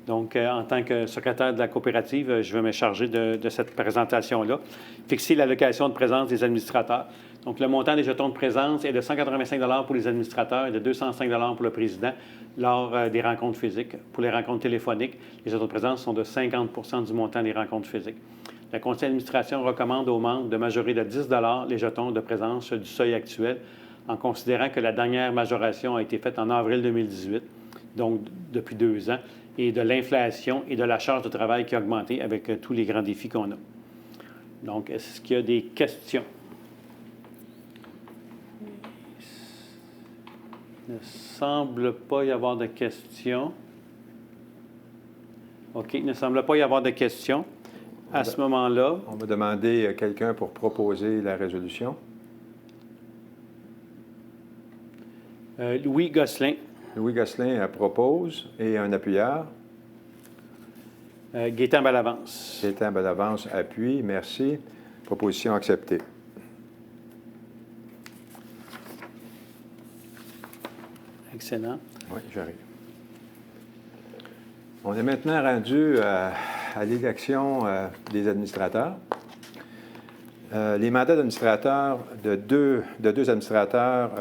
Donc, en tant que secrétaire de la coopérative, je vais me charger de cette présentation-là. Fixer l'allocation de présence des administrateurs. Donc, le montant des jetons de présence est de 185 $ pour les administrateurs et de 205 $ pour le président lors des rencontres physiques. Pour les rencontres téléphoniques, les jetons de présence sont de 50 % du montant des rencontres physiques. Le conseil d'administration recommande aux membres de majorer de 10 $ les jetons de présence du seuil actuel, en considérant que la dernière majoration a été faite en avril 2018, donc depuis 2 ans, et de l'inflation et de la charge de travail qui a augmenté avec tous les grands défis qu'on a. Donc, est-ce qu'il y a des questions? Il ne semble pas y avoir de questions. OK, il ne semble pas y avoir de questions. À ce moment-là... On va demander à quelqu'un pour proposer la résolution. Louis Gosselin. Louis Gosselin propose et un appuyeur. Gaétan Bellavance. Gaétan Bellavance appuie. Merci. Proposition acceptée. Excellent. Oui, j'arrive. On est maintenant rendu à l'élection des administrateurs. Les mandats d'administrateurs de deux administrateurs,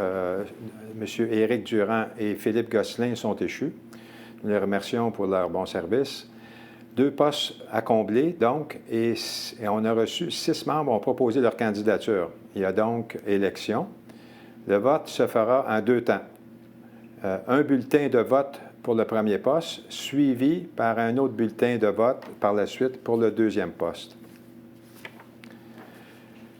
M. Éric Durand et Philippe Gosselin, sont échus. Nous les remercions pour leur bon service. 2 postes à combler, donc, et on a reçu 6 membres ont proposé leur candidature. Il y a donc élection. Le vote se fera en 2 temps. Un bulletin de vote pour le premier poste, suivi par un autre bulletin de vote par la suite pour le deuxième poste.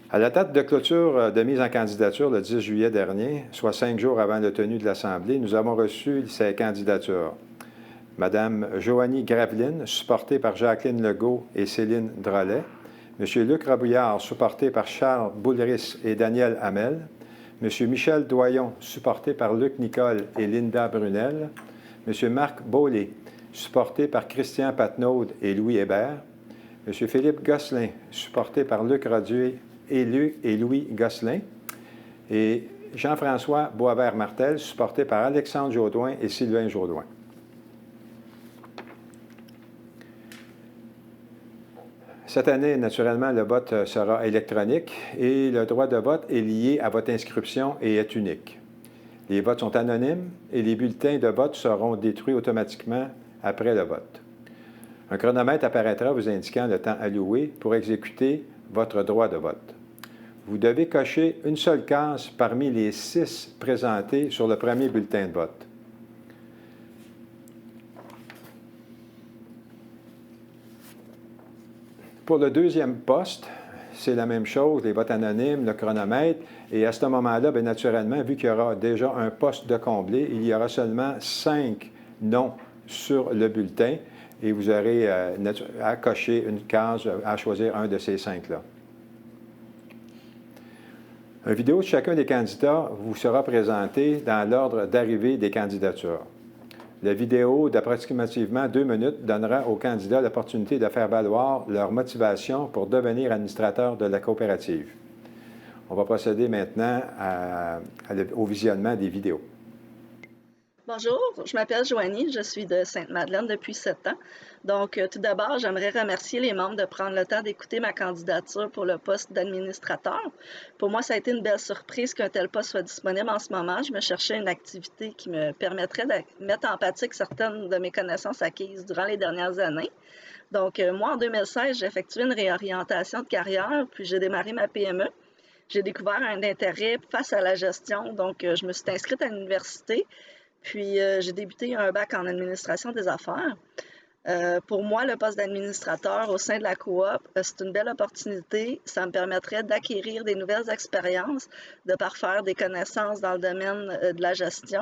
À la date de clôture de mise en candidature le 10 juillet dernier, soit 5 jours avant la tenue de l'Assemblée, nous avons reçu ces candidatures. Mme Joanie Graveline, supportée par Jacqueline Legault et Céline Drolet. M. Luc Rabouillard, supporté par Charles Boulris et Daniel Hamel. M. Michel Doyon, supporté par Luc Nicole et Linda Brunel. M. Marc Beaulieu, supporté par Christian Patnaud et Louis Hébert. M. Philippe Gosselin, supporté par Luc Rodier et Louis Gosselin. Et Jean-François Boisvert-Martel, supporté par Alexandre Jaudoin et Sylvain Jaudoin. Cette année, naturellement, le vote sera électronique et le droit de vote est lié à votre inscription et est unique. Les votes sont anonymes et les bulletins de vote seront détruits automatiquement après le vote. Un chronomètre apparaîtra vous indiquant le temps alloué pour exécuter votre droit de vote. Vous devez cocher une seule case parmi les 6 présentés sur le premier bulletin de vote. Pour le deuxième poste, c'est la même chose, les votes anonymes, le chronomètre. Et à ce moment-là, bien naturellement, vu qu'il y aura déjà un poste de comblé, il y aura seulement 5 noms sur le bulletin et vous aurez à cocher une case, à choisir un de ces 5-là. Une vidéo de chacun des candidats vous sera présentée dans l'ordre d'arrivée des candidatures. La vidéo d'approximativement 2 minutes donnera aux candidats l'opportunité de faire valoir leur motivation pour devenir administrateur de la coopérative. On va procéder maintenant au visionnement des vidéos. Bonjour, je m'appelle Joanie, je suis de Sainte-Madeleine depuis 7 ans. Donc, tout d'abord, j'aimerais remercier les membres de prendre le temps d'écouter ma candidature pour le poste d'administrateur. Pour moi, ça a été une belle surprise qu'un tel poste soit disponible en ce moment. Je me cherchais une activité qui me permettrait de mettre en pratique certaines de mes connaissances acquises durant les dernières années. Donc, moi, en 2016, j'ai effectué une réorientation de carrière, puis j'ai démarré ma PME. J'ai découvert un intérêt face à la gestion, donc je me suis inscrite à l'université. Puis, j'ai débuté un bac en administration des affaires. Pour moi, le poste d'administrateur au sein de la coop, c'est une belle opportunité. Ça me permettrait d'acquérir des nouvelles expériences, de parfaire des connaissances dans le domaine de la gestion.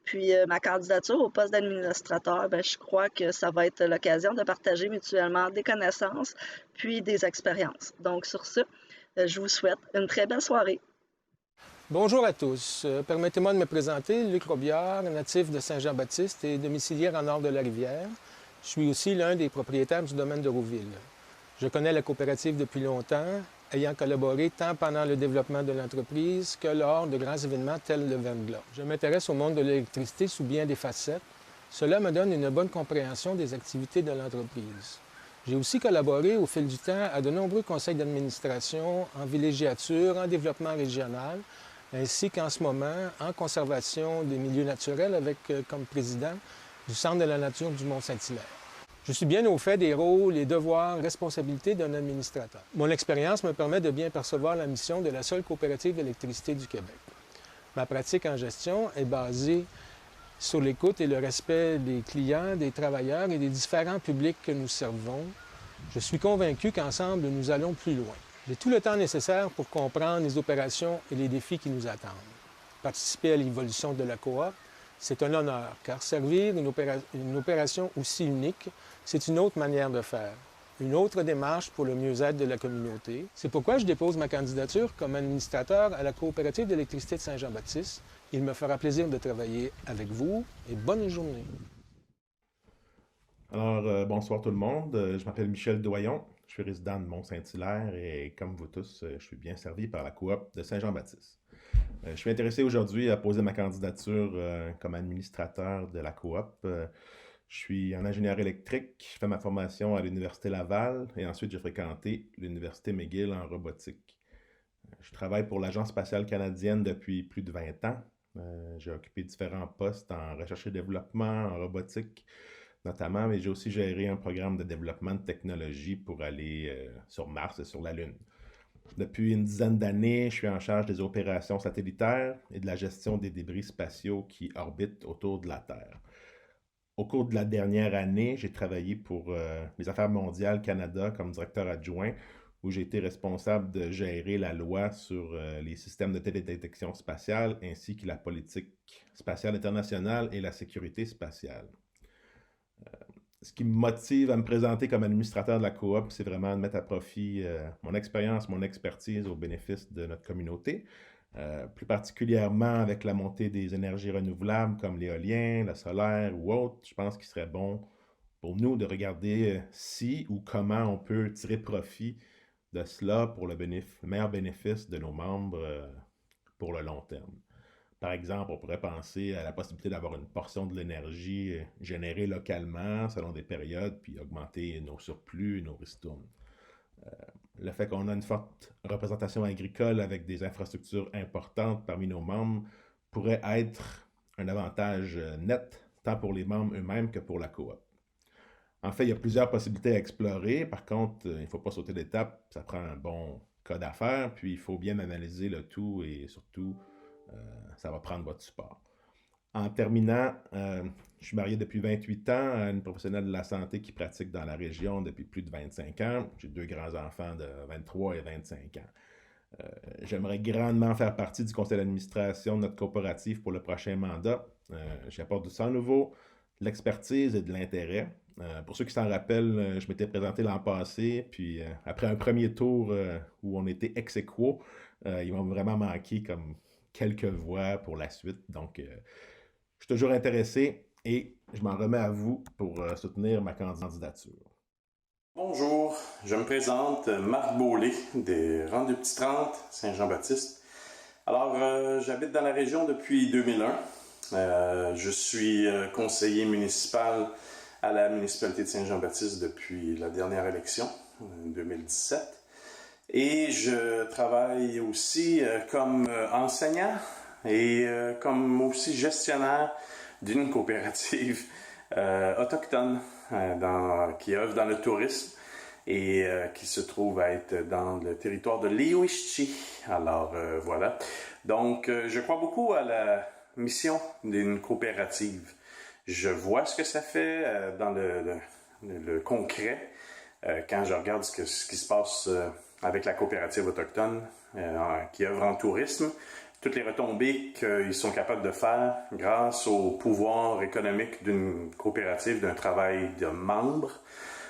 Puis, ma candidature au poste d'administrateur, je crois que ça va être l'occasion de partager mutuellement des connaissances puis des expériences. Donc, sur ce, je vous souhaite une très belle soirée. Bonjour à tous. Permettez-moi de me présenter, Luc Robillard, natif de Saint-Jean-Baptiste et domiciliaire en nord de la rivière. Je suis aussi l'un des propriétaires du domaine de Rouville. Je connais la coopérative depuis longtemps, ayant collaboré tant pendant le développement de l'entreprise que lors de grands événements tels le Verglas. Je m'intéresse au monde de l'électricité sous bien des facettes. Cela me donne une bonne compréhension des activités de l'entreprise. J'ai aussi collaboré au fil du temps à de nombreux conseils d'administration en villégiature, en développement régional, ainsi qu'en ce moment en conservation des milieux naturels avec comme président du Centre de la nature du Mont-Saint-Hilaire. Je suis bien au fait des rôles et devoirs, responsabilités d'un administrateur. Mon expérience me permet de bien percevoir la mission de la seule coopérative d'électricité du Québec. Ma pratique en gestion est basée sur l'écoute et le respect des clients, des travailleurs et des différents publics que nous servons. Je suis convaincu qu'ensemble, nous allons plus loin. J'ai tout le temps nécessaire pour comprendre les opérations et les défis qui nous attendent. Participer à l'évolution de la coop, c'est un honneur, car servir une opération aussi unique, c'est une autre manière de faire, une autre démarche pour le mieux-être de la communauté. C'est pourquoi je dépose ma candidature comme administrateur à la coopérative d'électricité de Saint-Jean-Baptiste. Il me fera plaisir de travailler avec vous et bonne journée. Alors, bonsoir tout le monde. Je m'appelle Michel Doyon. Je suis résident de Mont-Saint-Hilaire et comme vous tous, je suis bien servi par la coop de Saint-Jean-Baptiste. Je suis intéressé aujourd'hui à poser ma candidature comme administrateur de la coop. Je suis en ingénieur électrique, je fais ma formation à l'Université Laval et ensuite j'ai fréquenté l'Université McGill en robotique. Je travaille pour l'Agence spatiale canadienne depuis plus de 20 ans. J'ai occupé différents postes en recherche et développement, en robotique notamment, mais j'ai aussi géré un programme de développement de technologie pour aller sur Mars et sur la Lune. Depuis une dizaine d'années, je suis en charge des opérations satellitaires et de la gestion des débris spatiaux qui orbitent autour de la Terre. Au cours de la dernière année, j'ai travaillé pour les Affaires mondiales Canada comme directeur adjoint, où j'ai été responsable de gérer la loi sur les systèmes de télédétection spatiale, ainsi que la politique spatiale internationale et la sécurité spatiale. Ce qui me motive à me présenter comme administrateur de la coop, c'est vraiment de mettre à profit mon expérience, mon expertise au bénéfice de notre communauté, plus particulièrement avec la montée des énergies renouvelables comme l'éolien, le solaire ou autre. Je pense qu'il serait bon pour nous de regarder si ou comment on peut tirer profit de cela pour le meilleur bénéfice de nos membres pour le long terme. Par exemple, on pourrait penser à la possibilité d'avoir une portion de l'énergie générée localement selon des périodes, puis augmenter nos surplus, nos ristournes. Le fait qu'on a une forte représentation agricole avec des infrastructures importantes parmi nos membres pourrait être un avantage net, tant pour les membres eux-mêmes que pour la coop. En fait, il y a plusieurs possibilités à explorer. Par contre, il ne faut pas sauter d'étape. Ça prend un bon cas d'affaires, puis il faut bien analyser le tout et surtout, ça va prendre votre support. En terminant, je suis marié depuis 28 ans à une professionnelle de la santé qui pratique dans la région depuis plus de 25 ans. J'ai 2 grands-enfants de 23 et 25 ans. J'aimerais grandement faire partie du conseil d'administration de notre coopérative pour le prochain mandat. J'apporte du sang nouveau, de l'expertise et de l'intérêt. Pour ceux qui s'en rappellent, je m'étais présenté l'an passé, puis après un premier tour où on était ex aequo, il m'a vraiment manqué comme quelques voix pour la suite. Donc, je suis toujours intéressé et je m'en remets à vous pour soutenir ma candidature. Bonjour, je me présente, Marc Beaulé, des Rangs du Petit 30, Saint-Jean-Baptiste. Alors, j'habite dans la région depuis 2001. Je suis conseiller municipal à la municipalité de Saint-Jean-Baptiste depuis la dernière élection, 2017. Et je travaille aussi comme enseignant et comme aussi gestionnaire d'une coopérative autochtone qui œuvre dans le tourisme et qui se trouve à être dans le territoire de l'Ioichi. Alors voilà. Donc, je crois beaucoup à la mission d'une coopérative. Je vois ce que ça fait dans le concret quand je regarde ce qui se passe avec la coopérative autochtone qui œuvre en tourisme. Toutes les retombées qu'ils sont capables de faire grâce au pouvoir économique d'une coopérative, d'un travail de membres.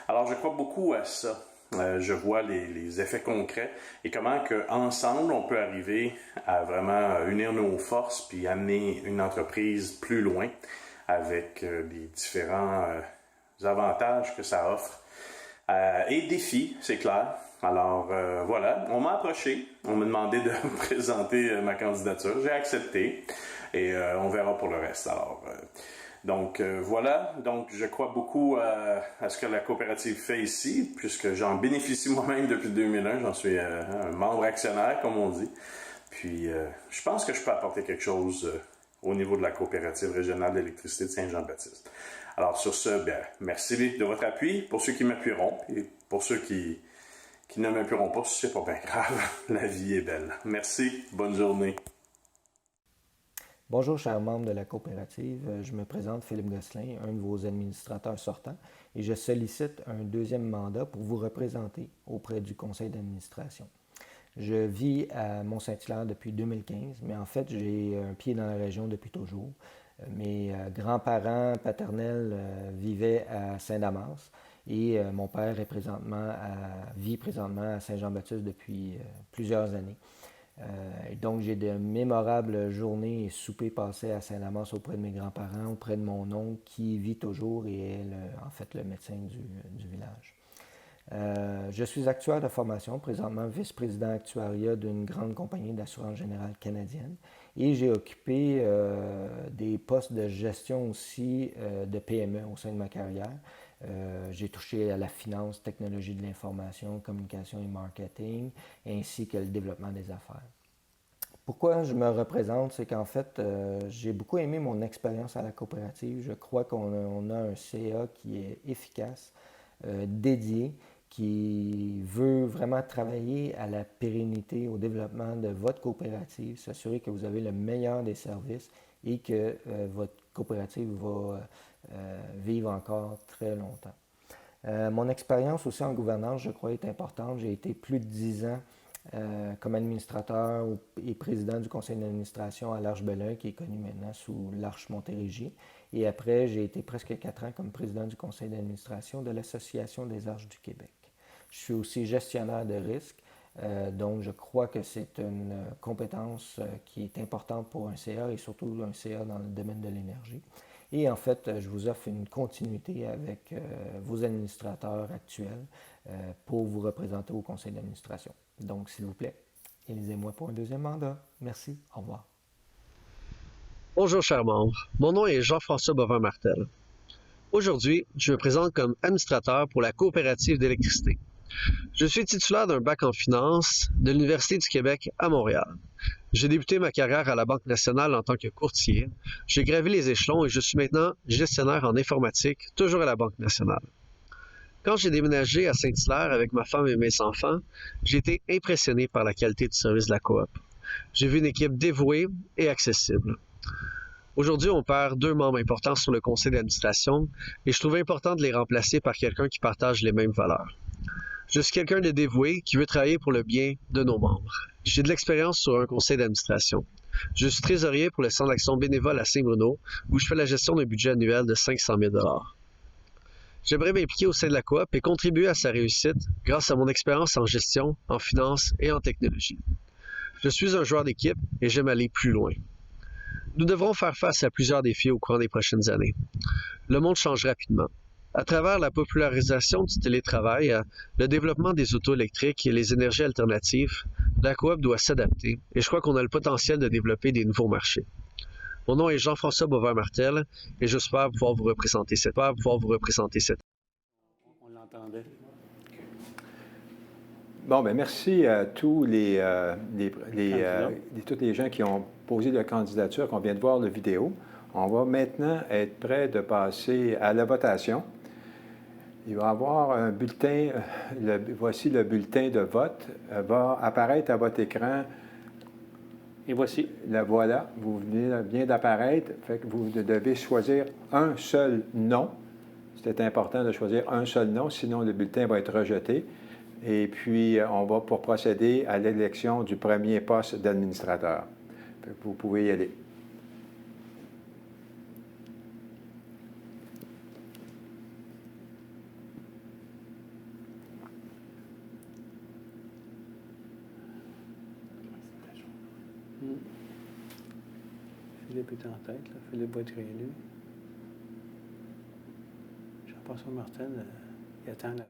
Alors, je crois beaucoup à ça. Je vois les effets concrets et comment qu'ensemble, on peut arriver à vraiment unir nos forces puis amener une entreprise plus loin avec les différents avantages que ça offre. Et défis, c'est clair. Alors voilà, on m'a approché, on m'a demandé de présenter ma candidature, j'ai accepté et on verra pour le reste. Alors donc voilà, donc je crois beaucoup à ce que la coopérative fait ici, puisque j'en bénéficie moi-même depuis 2001, j'en suis un membre actionnaire comme on dit. Puis je pense que je peux apporter quelque chose au niveau de la coopérative régionale d'électricité de Saint-Jean-Baptiste. Alors sur ce, merci de votre appui pour ceux qui m'appuieront et pour ceux qui ne m'appuieront pas, c'est pas bien grave. La vie est belle. Merci. Bonne journée. Bonjour, chers membres de la coopérative. Je me présente Philippe Gosselin, un de vos administrateurs sortants, et je sollicite un deuxième mandat pour vous représenter auprès du conseil d'administration. Je vis à Mont-Saint-Hilaire depuis 2015, mais en fait, j'ai un pied dans la région depuis toujours. Mes grands-parents paternels vivaient à Saint-Damas. Et mon père vit présentement à Saint-Jean-Baptiste depuis plusieurs années. Donc, j'ai de mémorables journées et soupers passés à Saint-Damas auprès de mes grands-parents, auprès de mon oncle qui vit toujours et est en fait le médecin du village. Je suis actuaire de formation, présentement vice-président actuariat d'une grande compagnie d'assurance générale canadienne. Et j'ai occupé des postes de gestion aussi de PME au sein de ma carrière. J'ai touché à la finance, technologie de l'information, communication et marketing, ainsi que le développement des affaires. Pourquoi je me représente, c'est qu'en fait, j'ai beaucoup aimé mon expérience à la coopérative. Je crois qu'on a un CA qui est efficace, dédié, qui veut vraiment travailler à la pérennité, au développement de votre coopérative, s'assurer que vous avez le meilleur des services et que votre coopérative va vivre encore très longtemps. Mon expérience aussi en gouvernance, je crois, est importante. J'ai été plus de 10 ans comme administrateur et président du conseil d'administration à l'Arche Belin, qui est connu maintenant sous l'Arche Montérégie. Et après, j'ai été presque 4 ans comme président du conseil d'administration de l'Association des Arches du Québec. Je suis aussi gestionnaire de risque, donc je crois que c'est une compétence qui est importante pour un CA et surtout un CA dans le domaine de l'énergie. Et en fait, je vous offre une continuité avec vos administrateurs actuels pour vous représenter au conseil d'administration. Donc, s'il vous plaît, élisez-moi pour un deuxième mandat. Merci. Au revoir. Bonjour, chers membres. Mon nom est Jean-François Bovin-Martel. Aujourd'hui, je me présente comme administrateur pour la coopérative d'électricité. Je suis titulaire d'un bac en finance de l'Université du Québec à Montréal. J'ai débuté ma carrière à la Banque nationale en tant que courtier. J'ai gravi les échelons et je suis maintenant gestionnaire en informatique, toujours à la Banque nationale. Quand j'ai déménagé à Saint-Hilaire avec ma femme et mes enfants, j'ai été impressionné par la qualité du service de la coop. J'ai vu une équipe dévouée et accessible. Aujourd'hui, on perd 2 membres importants sur le conseil d'administration et je trouve important de les remplacer par quelqu'un qui partage les mêmes valeurs. Je suis quelqu'un de dévoué qui veut travailler pour le bien de nos membres. J'ai de l'expérience sur un conseil d'administration. Je suis trésorier pour le Centre d'action bénévole à Saint-Bruno, où je fais la gestion d'un budget annuel de 500 000 $. J'aimerais m'impliquer au sein de la coop et contribuer à sa réussite grâce à mon expérience en gestion, en finance et en technologie. Je suis un joueur d'équipe et j'aime aller plus loin. Nous devrons faire face à plusieurs défis au cours des prochaines années. Le monde change rapidement. À travers la popularisation du télétravail, le développement des autos électriques et les énergies alternatives, la coop doit s'adapter et je crois qu'on a le potentiel de développer des nouveaux marchés. Mon nom est Jean-François Bovin-Martel et j'espère pouvoir vous représenter cette. On l'entendait. Bon, bien, merci à tous tous les gens qui ont posé leur candidature, qu'on vient de voir la vidéo. On va maintenant être prêt de passer à la votation. Il va y avoir un bulletin, voici le bulletin de vote, va apparaître à votre écran. Et voici. La voilà, vient d'apparaître, fait que vous devez choisir un seul nom. C'est important de choisir un seul nom, sinon le bulletin va être rejeté. Et puis, on va pour procéder à l'élection du premier poste d'administrateur. Vous pouvez y aller. Philippe est en tête, là. Philippe va être réélu. Jean-François Martel, il attend la...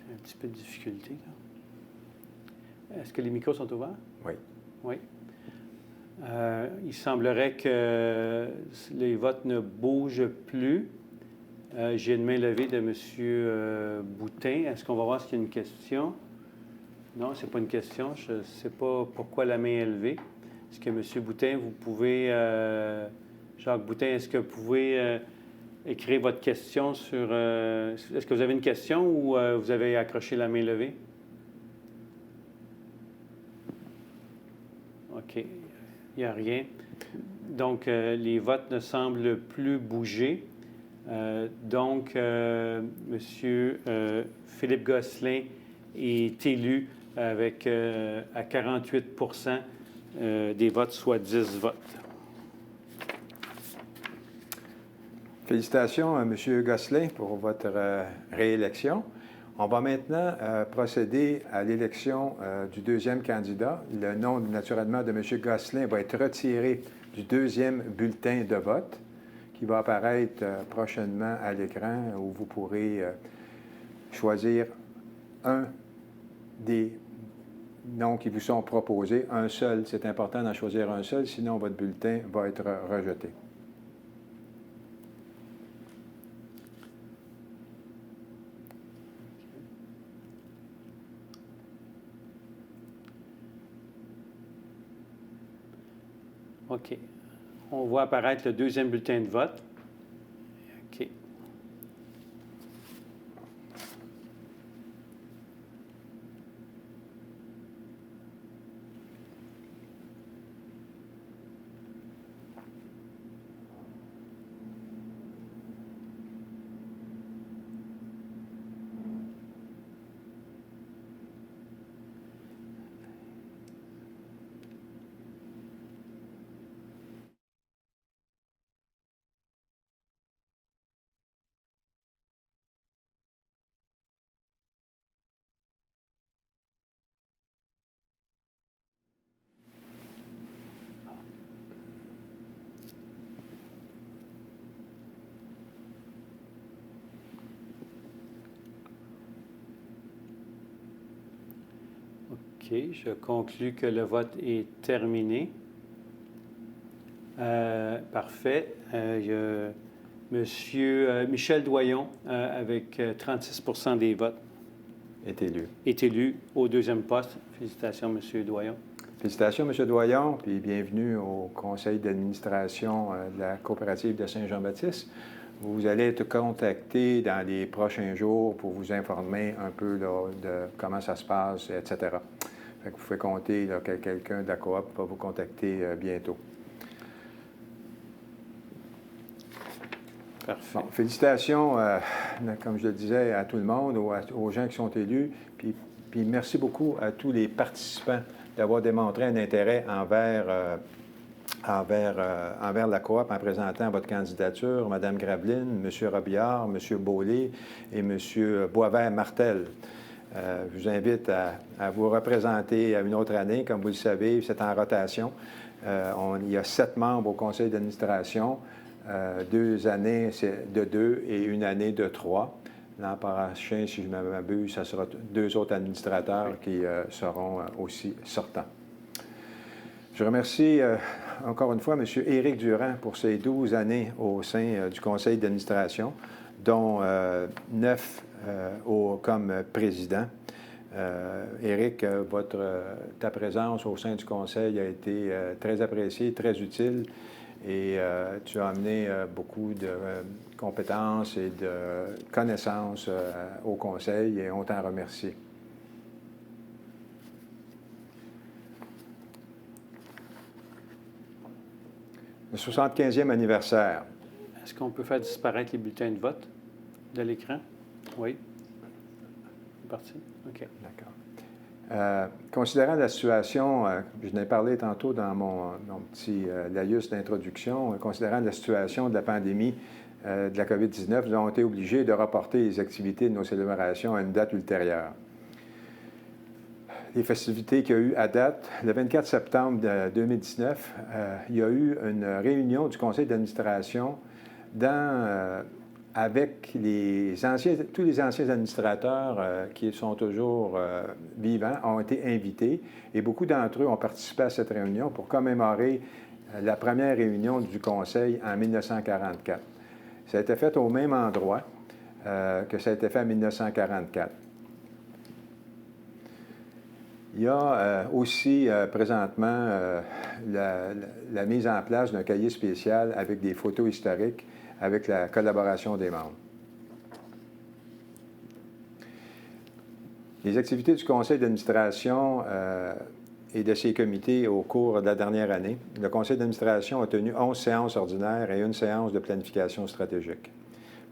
Un petit peu de difficulté, là. Est-ce que les micros sont ouverts? Oui. Oui. Il semblerait que les votes ne bougent plus. J'ai une main levée de M. Boutin. Est-ce qu'on va voir s'il y a une question? Non, ce n'est pas une question. Je ne sais pas pourquoi la main est levée. Est-ce que M. Boutin, vous pouvez... Jacques Boutin, est-ce que vous pouvez écrire votre question sur... est-ce que vous avez une question ou vous avez accroché la main levée? OK. Il n'y a rien. Donc, les votes ne semblent plus bouger. Donc, M. Philippe Gosselin est élu avec à 48 des votes, soit 10 votes. Félicitations à M. Gosselin pour votre réélection. On va maintenant procéder à l'élection du deuxième candidat. Le nom, naturellement, de M. Gosselin va être retiré du deuxième bulletin de vote qui va apparaître prochainement à l'écran où vous pourrez choisir un des noms qui vous sont proposés. Un seul, c'est important d'en choisir un seul, sinon votre bulletin va être rejeté. OK. On voit apparaître le deuxième bulletin de vote. OK. OK, je conclus que le vote est terminé. Parfait. Il y a Monsieur Michel Doyon, avec 36 % des votes, est élu au deuxième poste. Félicitations, Monsieur Doyon. Félicitations, M. Doyon, puis bienvenue au conseil d'administration de la coopérative de Saint-Jean-Baptiste. Vous allez être contacté dans les prochains jours pour vous informer un peu là, de comment ça se passe, etc. Fait que vous pouvez compter là, que quelqu'un de la coop va vous contacter bientôt. Parfait. Bon, félicitations, comme je le disais, à tout le monde, aux gens qui sont élus, puis merci beaucoup à tous les participants d'avoir démontré un intérêt envers la coop en présentant votre candidature, Mme Graveline, M. Robillard, M. Beaulieu et M. Boisvert-Martel. Je vous invite à vous représenter à une autre année. Comme vous le savez, c'est en rotation. Il y a 7 membres au conseil d'administration. 2 années de 2 et 1 année de 3. L'an prochain, si je ne m'abuse, ce sera 2 autres administrateurs qui seront aussi sortants. Je remercie encore une fois M. Éric Durand pour ses 12 années au sein du conseil d'administration, dont 9 comme président. Éric, ta présence au sein du conseil a été très appréciée, très utile. Et tu as amené beaucoup de compétences et de connaissances au conseil et on t'en remercie. Le 75e anniversaire. Est-ce qu'on peut faire disparaître les bulletins de vote de l'écran? Oui. C'est parti? OK. D'accord. Considérant la situation, je n'ai parlé tantôt dans mon petit laïus d'introduction, considérant la situation de la pandémie de la COVID-19, nous avons été obligés de reporter les activités de nos célébrations à une date ultérieure. Les festivités qu'il y a eu à date, le 24 septembre 2019, il y a eu une réunion du conseil d'administration avec tous les anciens administrateurs qui sont toujours vivants ont été invités et beaucoup d'entre eux ont participé à cette réunion pour commémorer la première réunion du Conseil en 1944. Ça a été fait au même endroit que ça a été fait en 1944. Il y a aussi présentement la mise en place d'un cahier spécial avec des photos historiques avec la collaboration des membres. Les activités du conseil d'administration et de ses comités au cours de la dernière année. Le conseil d'administration a tenu 11 séances ordinaires et 1 séance de planification stratégique.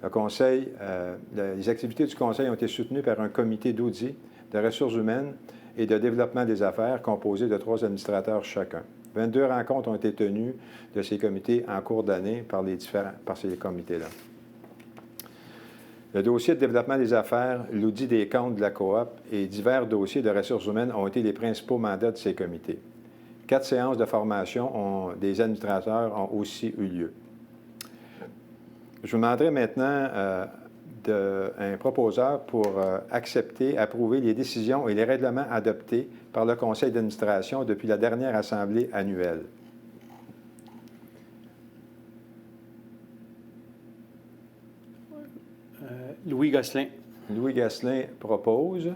Les activités du conseil ont été soutenues par un comité d'audit, de ressources humaines et de développement des affaires composé de 3 administrateurs chacun. 22 rencontres ont été tenues de ces comités en cours d'année par ces comités-là. Le dossier de développement des affaires, l'audit des comptes de la coop et divers dossiers de ressources humaines ont été les principaux mandats de ces comités. 4 séances de formation des administrateurs ont aussi eu lieu. Je vous demanderai maintenant un proposeur pour approuver les décisions et les règlements adoptés par le conseil d'administration depuis la dernière assemblée annuelle. Louis Gosselin. Louis Gosselin propose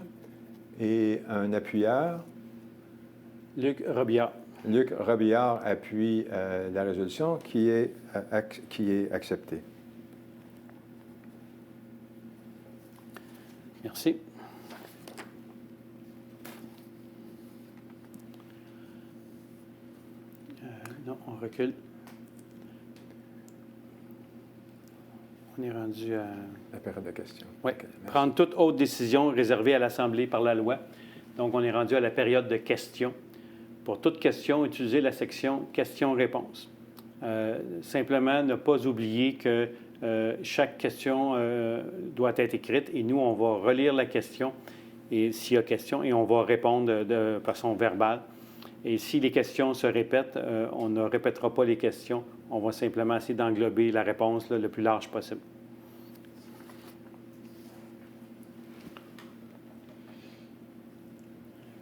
et un appuyeur. Luc Robillard. Luc Robillard appuie la résolution qui est acceptée. Merci. Non, on recule. On est rendu à... La période de questions. Oui. Okay, prendre toute autre décision réservée à l'Assemblée par la loi. Donc, on est rendu à la période de questions. Pour toute question, utilisez la section questions-réponses. Simplement, ne pas oublier que chaque question doit être écrite et nous, on va relire la question et s'il y a question et on va répondre de façon verbale. Et si les questions se répètent, on ne répétera pas les questions. On va simplement essayer d'englober la réponse le plus large possible.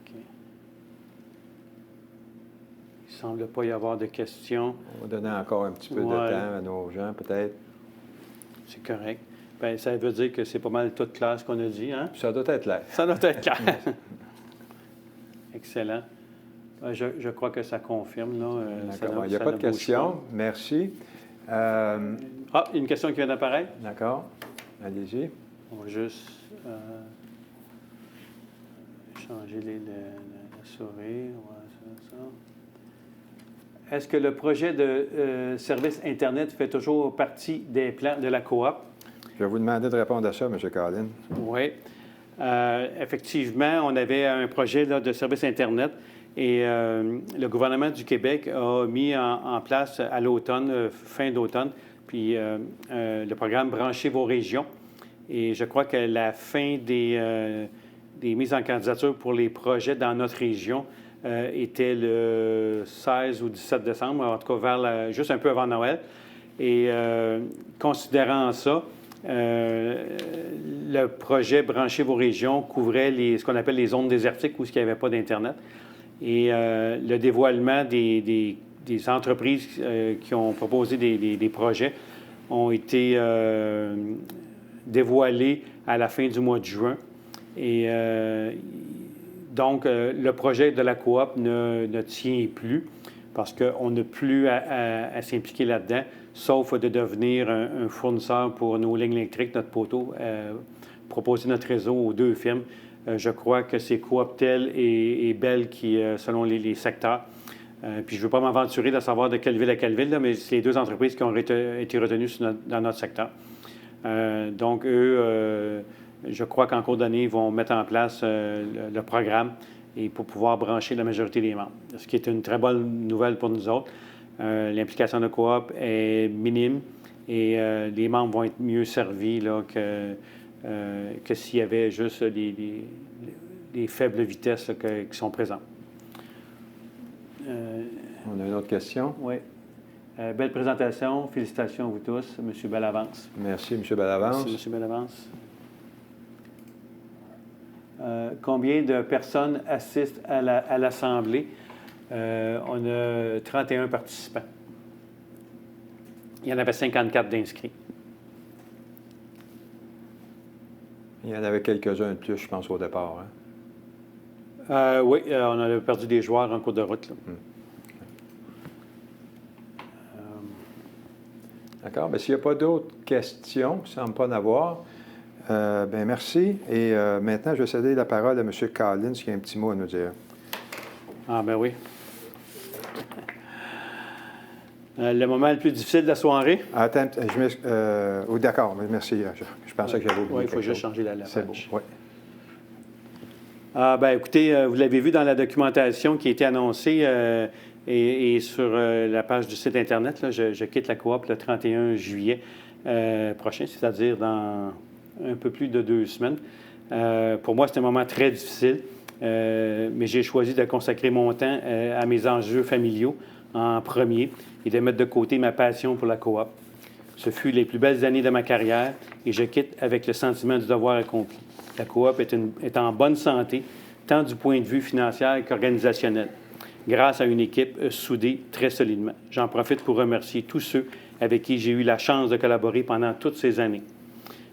Okay. Il ne semble pas y avoir de questions. On va donner encore un petit peu de temps à nos gens, peut-être. C'est correct. Bien, ça veut dire que c'est pas mal toute classe qu'on a dit, hein? Ça doit être clair. Ça doit être clair. Excellent. Je crois que ça confirme, là. D'accord. Il n'y a pas de questions. Merci. Ah, il y a une question qui vient d'apparaître. D'accord. Allez-y. On va juste changer la souris. Ouais, ça. Est-ce que le projet de service Internet fait toujours partie des plans de la coop? Je vais vous demander de répondre à ça, M. Collin. Oui. Effectivement, on avait un projet là, de service Internet et le gouvernement du Québec a mis en place à l'automne, fin d'automne, puis le programme Branchez vos régions. Et je crois que la fin des mises en candidature pour les projets dans notre région était le 16 ou 17 décembre, en tout cas juste un peu avant Noël. Et considérant ça, le projet Branchez vos régions couvrait ce qu'on appelle les zones désertiques où il n'y avait pas d'Internet. Et le dévoilement des entreprises qui ont proposé des projets ont été dévoilés à la fin du mois de juin. Et donc, le projet de la coop ne tient plus parce qu'on n'a plus à s'impliquer là-dedans, sauf de devenir un fournisseur pour nos lignes électriques, notre poteau, proposer notre réseau aux deux firmes. Je crois que c'est Cooptel et Bell qui, selon les secteurs. Puis je ne veux pas m'aventurer de savoir de quelle ville à quelle ville, là, mais c'est les deux entreprises qui ont été retenues dans notre secteur. Donc, eux, je crois qu'en cours d'année, ils vont mettre en place le programme et pour pouvoir brancher la majorité des membres, ce qui est une très bonne nouvelle pour nous autres. L'implication de coop est minime et les membres vont être mieux servis là, que s'il y avait juste les faibles vitesses là, qui sont présentes. On a une autre question? Oui. Belle présentation. Félicitations à vous tous. M. Bellavance. Merci, M. Bellavance. Merci, M. Bellavance. Combien de personnes assistent à l'Assemblée? On a 31 participants. Il y en avait 54 d'inscrits. Il y en avait quelques-uns de plus, je pense, au départ. Hein? Oui, on a perdu des joueurs en cours de route. Là. D'accord. Bien, s'il n'y a pas d'autres questions, il ne semble pas en avoir. Bien, merci. Et maintenant, je vais céder la parole à M. Collins, qui a un petit mot à nous dire. Ah, ben oui. Le moment le plus difficile de la soirée. Attends, d'accord, merci. Je pensais que j'avais oublié. Oui, il faut juste changer la page. C'est bon, oui. Ah, ben écoutez, vous l'avez vu dans la documentation qui a été annoncée et sur la page du site Internet. Là, je quitte la coop le 31 juillet prochain, c'est-à-dire dans un peu plus de 2 semaines. Pour moi, c'est un moment très difficile, mais j'ai choisi de consacrer mon temps à mes enjeux familiaux en premier et de mettre de côté ma passion pour la coop. Ce fut les plus belles années de ma carrière et je quitte avec le sentiment du devoir accompli. La coop est en bonne santé, tant du point de vue financier qu'organisationnel, grâce à une équipe soudée très solidement. J'en profite pour remercier tous ceux avec qui j'ai eu la chance de collaborer pendant toutes ces années.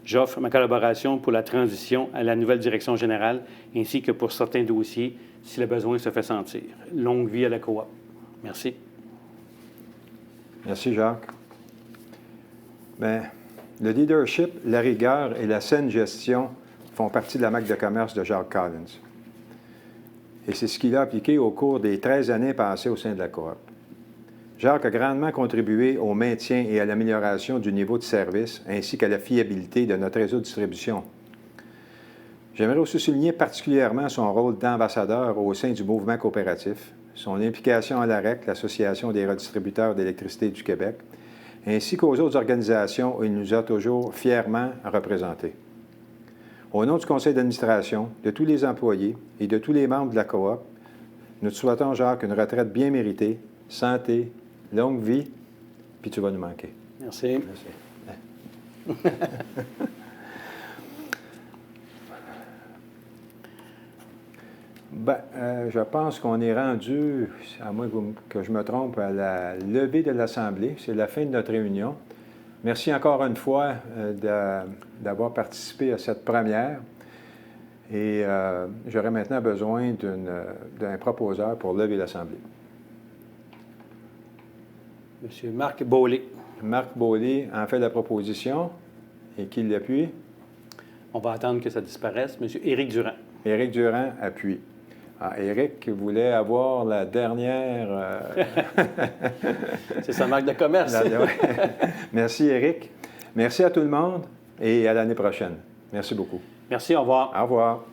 J'offre ma collaboration pour la transition à la nouvelle direction générale, ainsi que pour certains dossiers, si le besoin se fait sentir. Longue vie à la coop. Merci. Merci, Jacques. Bien, le leadership, la rigueur et la saine gestion font partie de la marque de commerce de Jacques Collins. Et c'est ce qu'il a appliqué au cours des 13 années passées au sein de la coop. Jacques a grandement contribué au maintien et à l'amélioration du niveau de service, ainsi qu'à la fiabilité de notre réseau de distribution. J'aimerais aussi souligner particulièrement son rôle d'ambassadeur au sein du mouvement coopératif, son implication à l'AREC, l'Association des redistributeurs d'électricité du Québec, ainsi qu'aux autres organisations où il nous a toujours fièrement représentés. Au nom du conseil d'administration, de tous les employés et de tous les membres de la coop, nous te souhaitons, Jacques, une retraite bien méritée, santé, longue vie, puis tu vas nous manquer. Merci. Merci. Bien, je pense qu'on est rendu, à moins que je me trompe, à la levée de l'Assemblée. C'est la fin de notre réunion. Merci encore une fois d'avoir participé à cette première. Et j'aurais maintenant besoin d'un proposeur pour lever l'Assemblée. M. Marc Beaulieu. Marc Beaulieu en fait la proposition. Et qui l'appuie? On va attendre que ça disparaisse. M. Éric Durand. Éric Durand appuie. Ah, Éric voulait avoir la dernière... C'est sa marque de commerce. Merci, Éric. Merci à tout le monde et à l'année prochaine. Merci beaucoup. Merci, au revoir. Au revoir.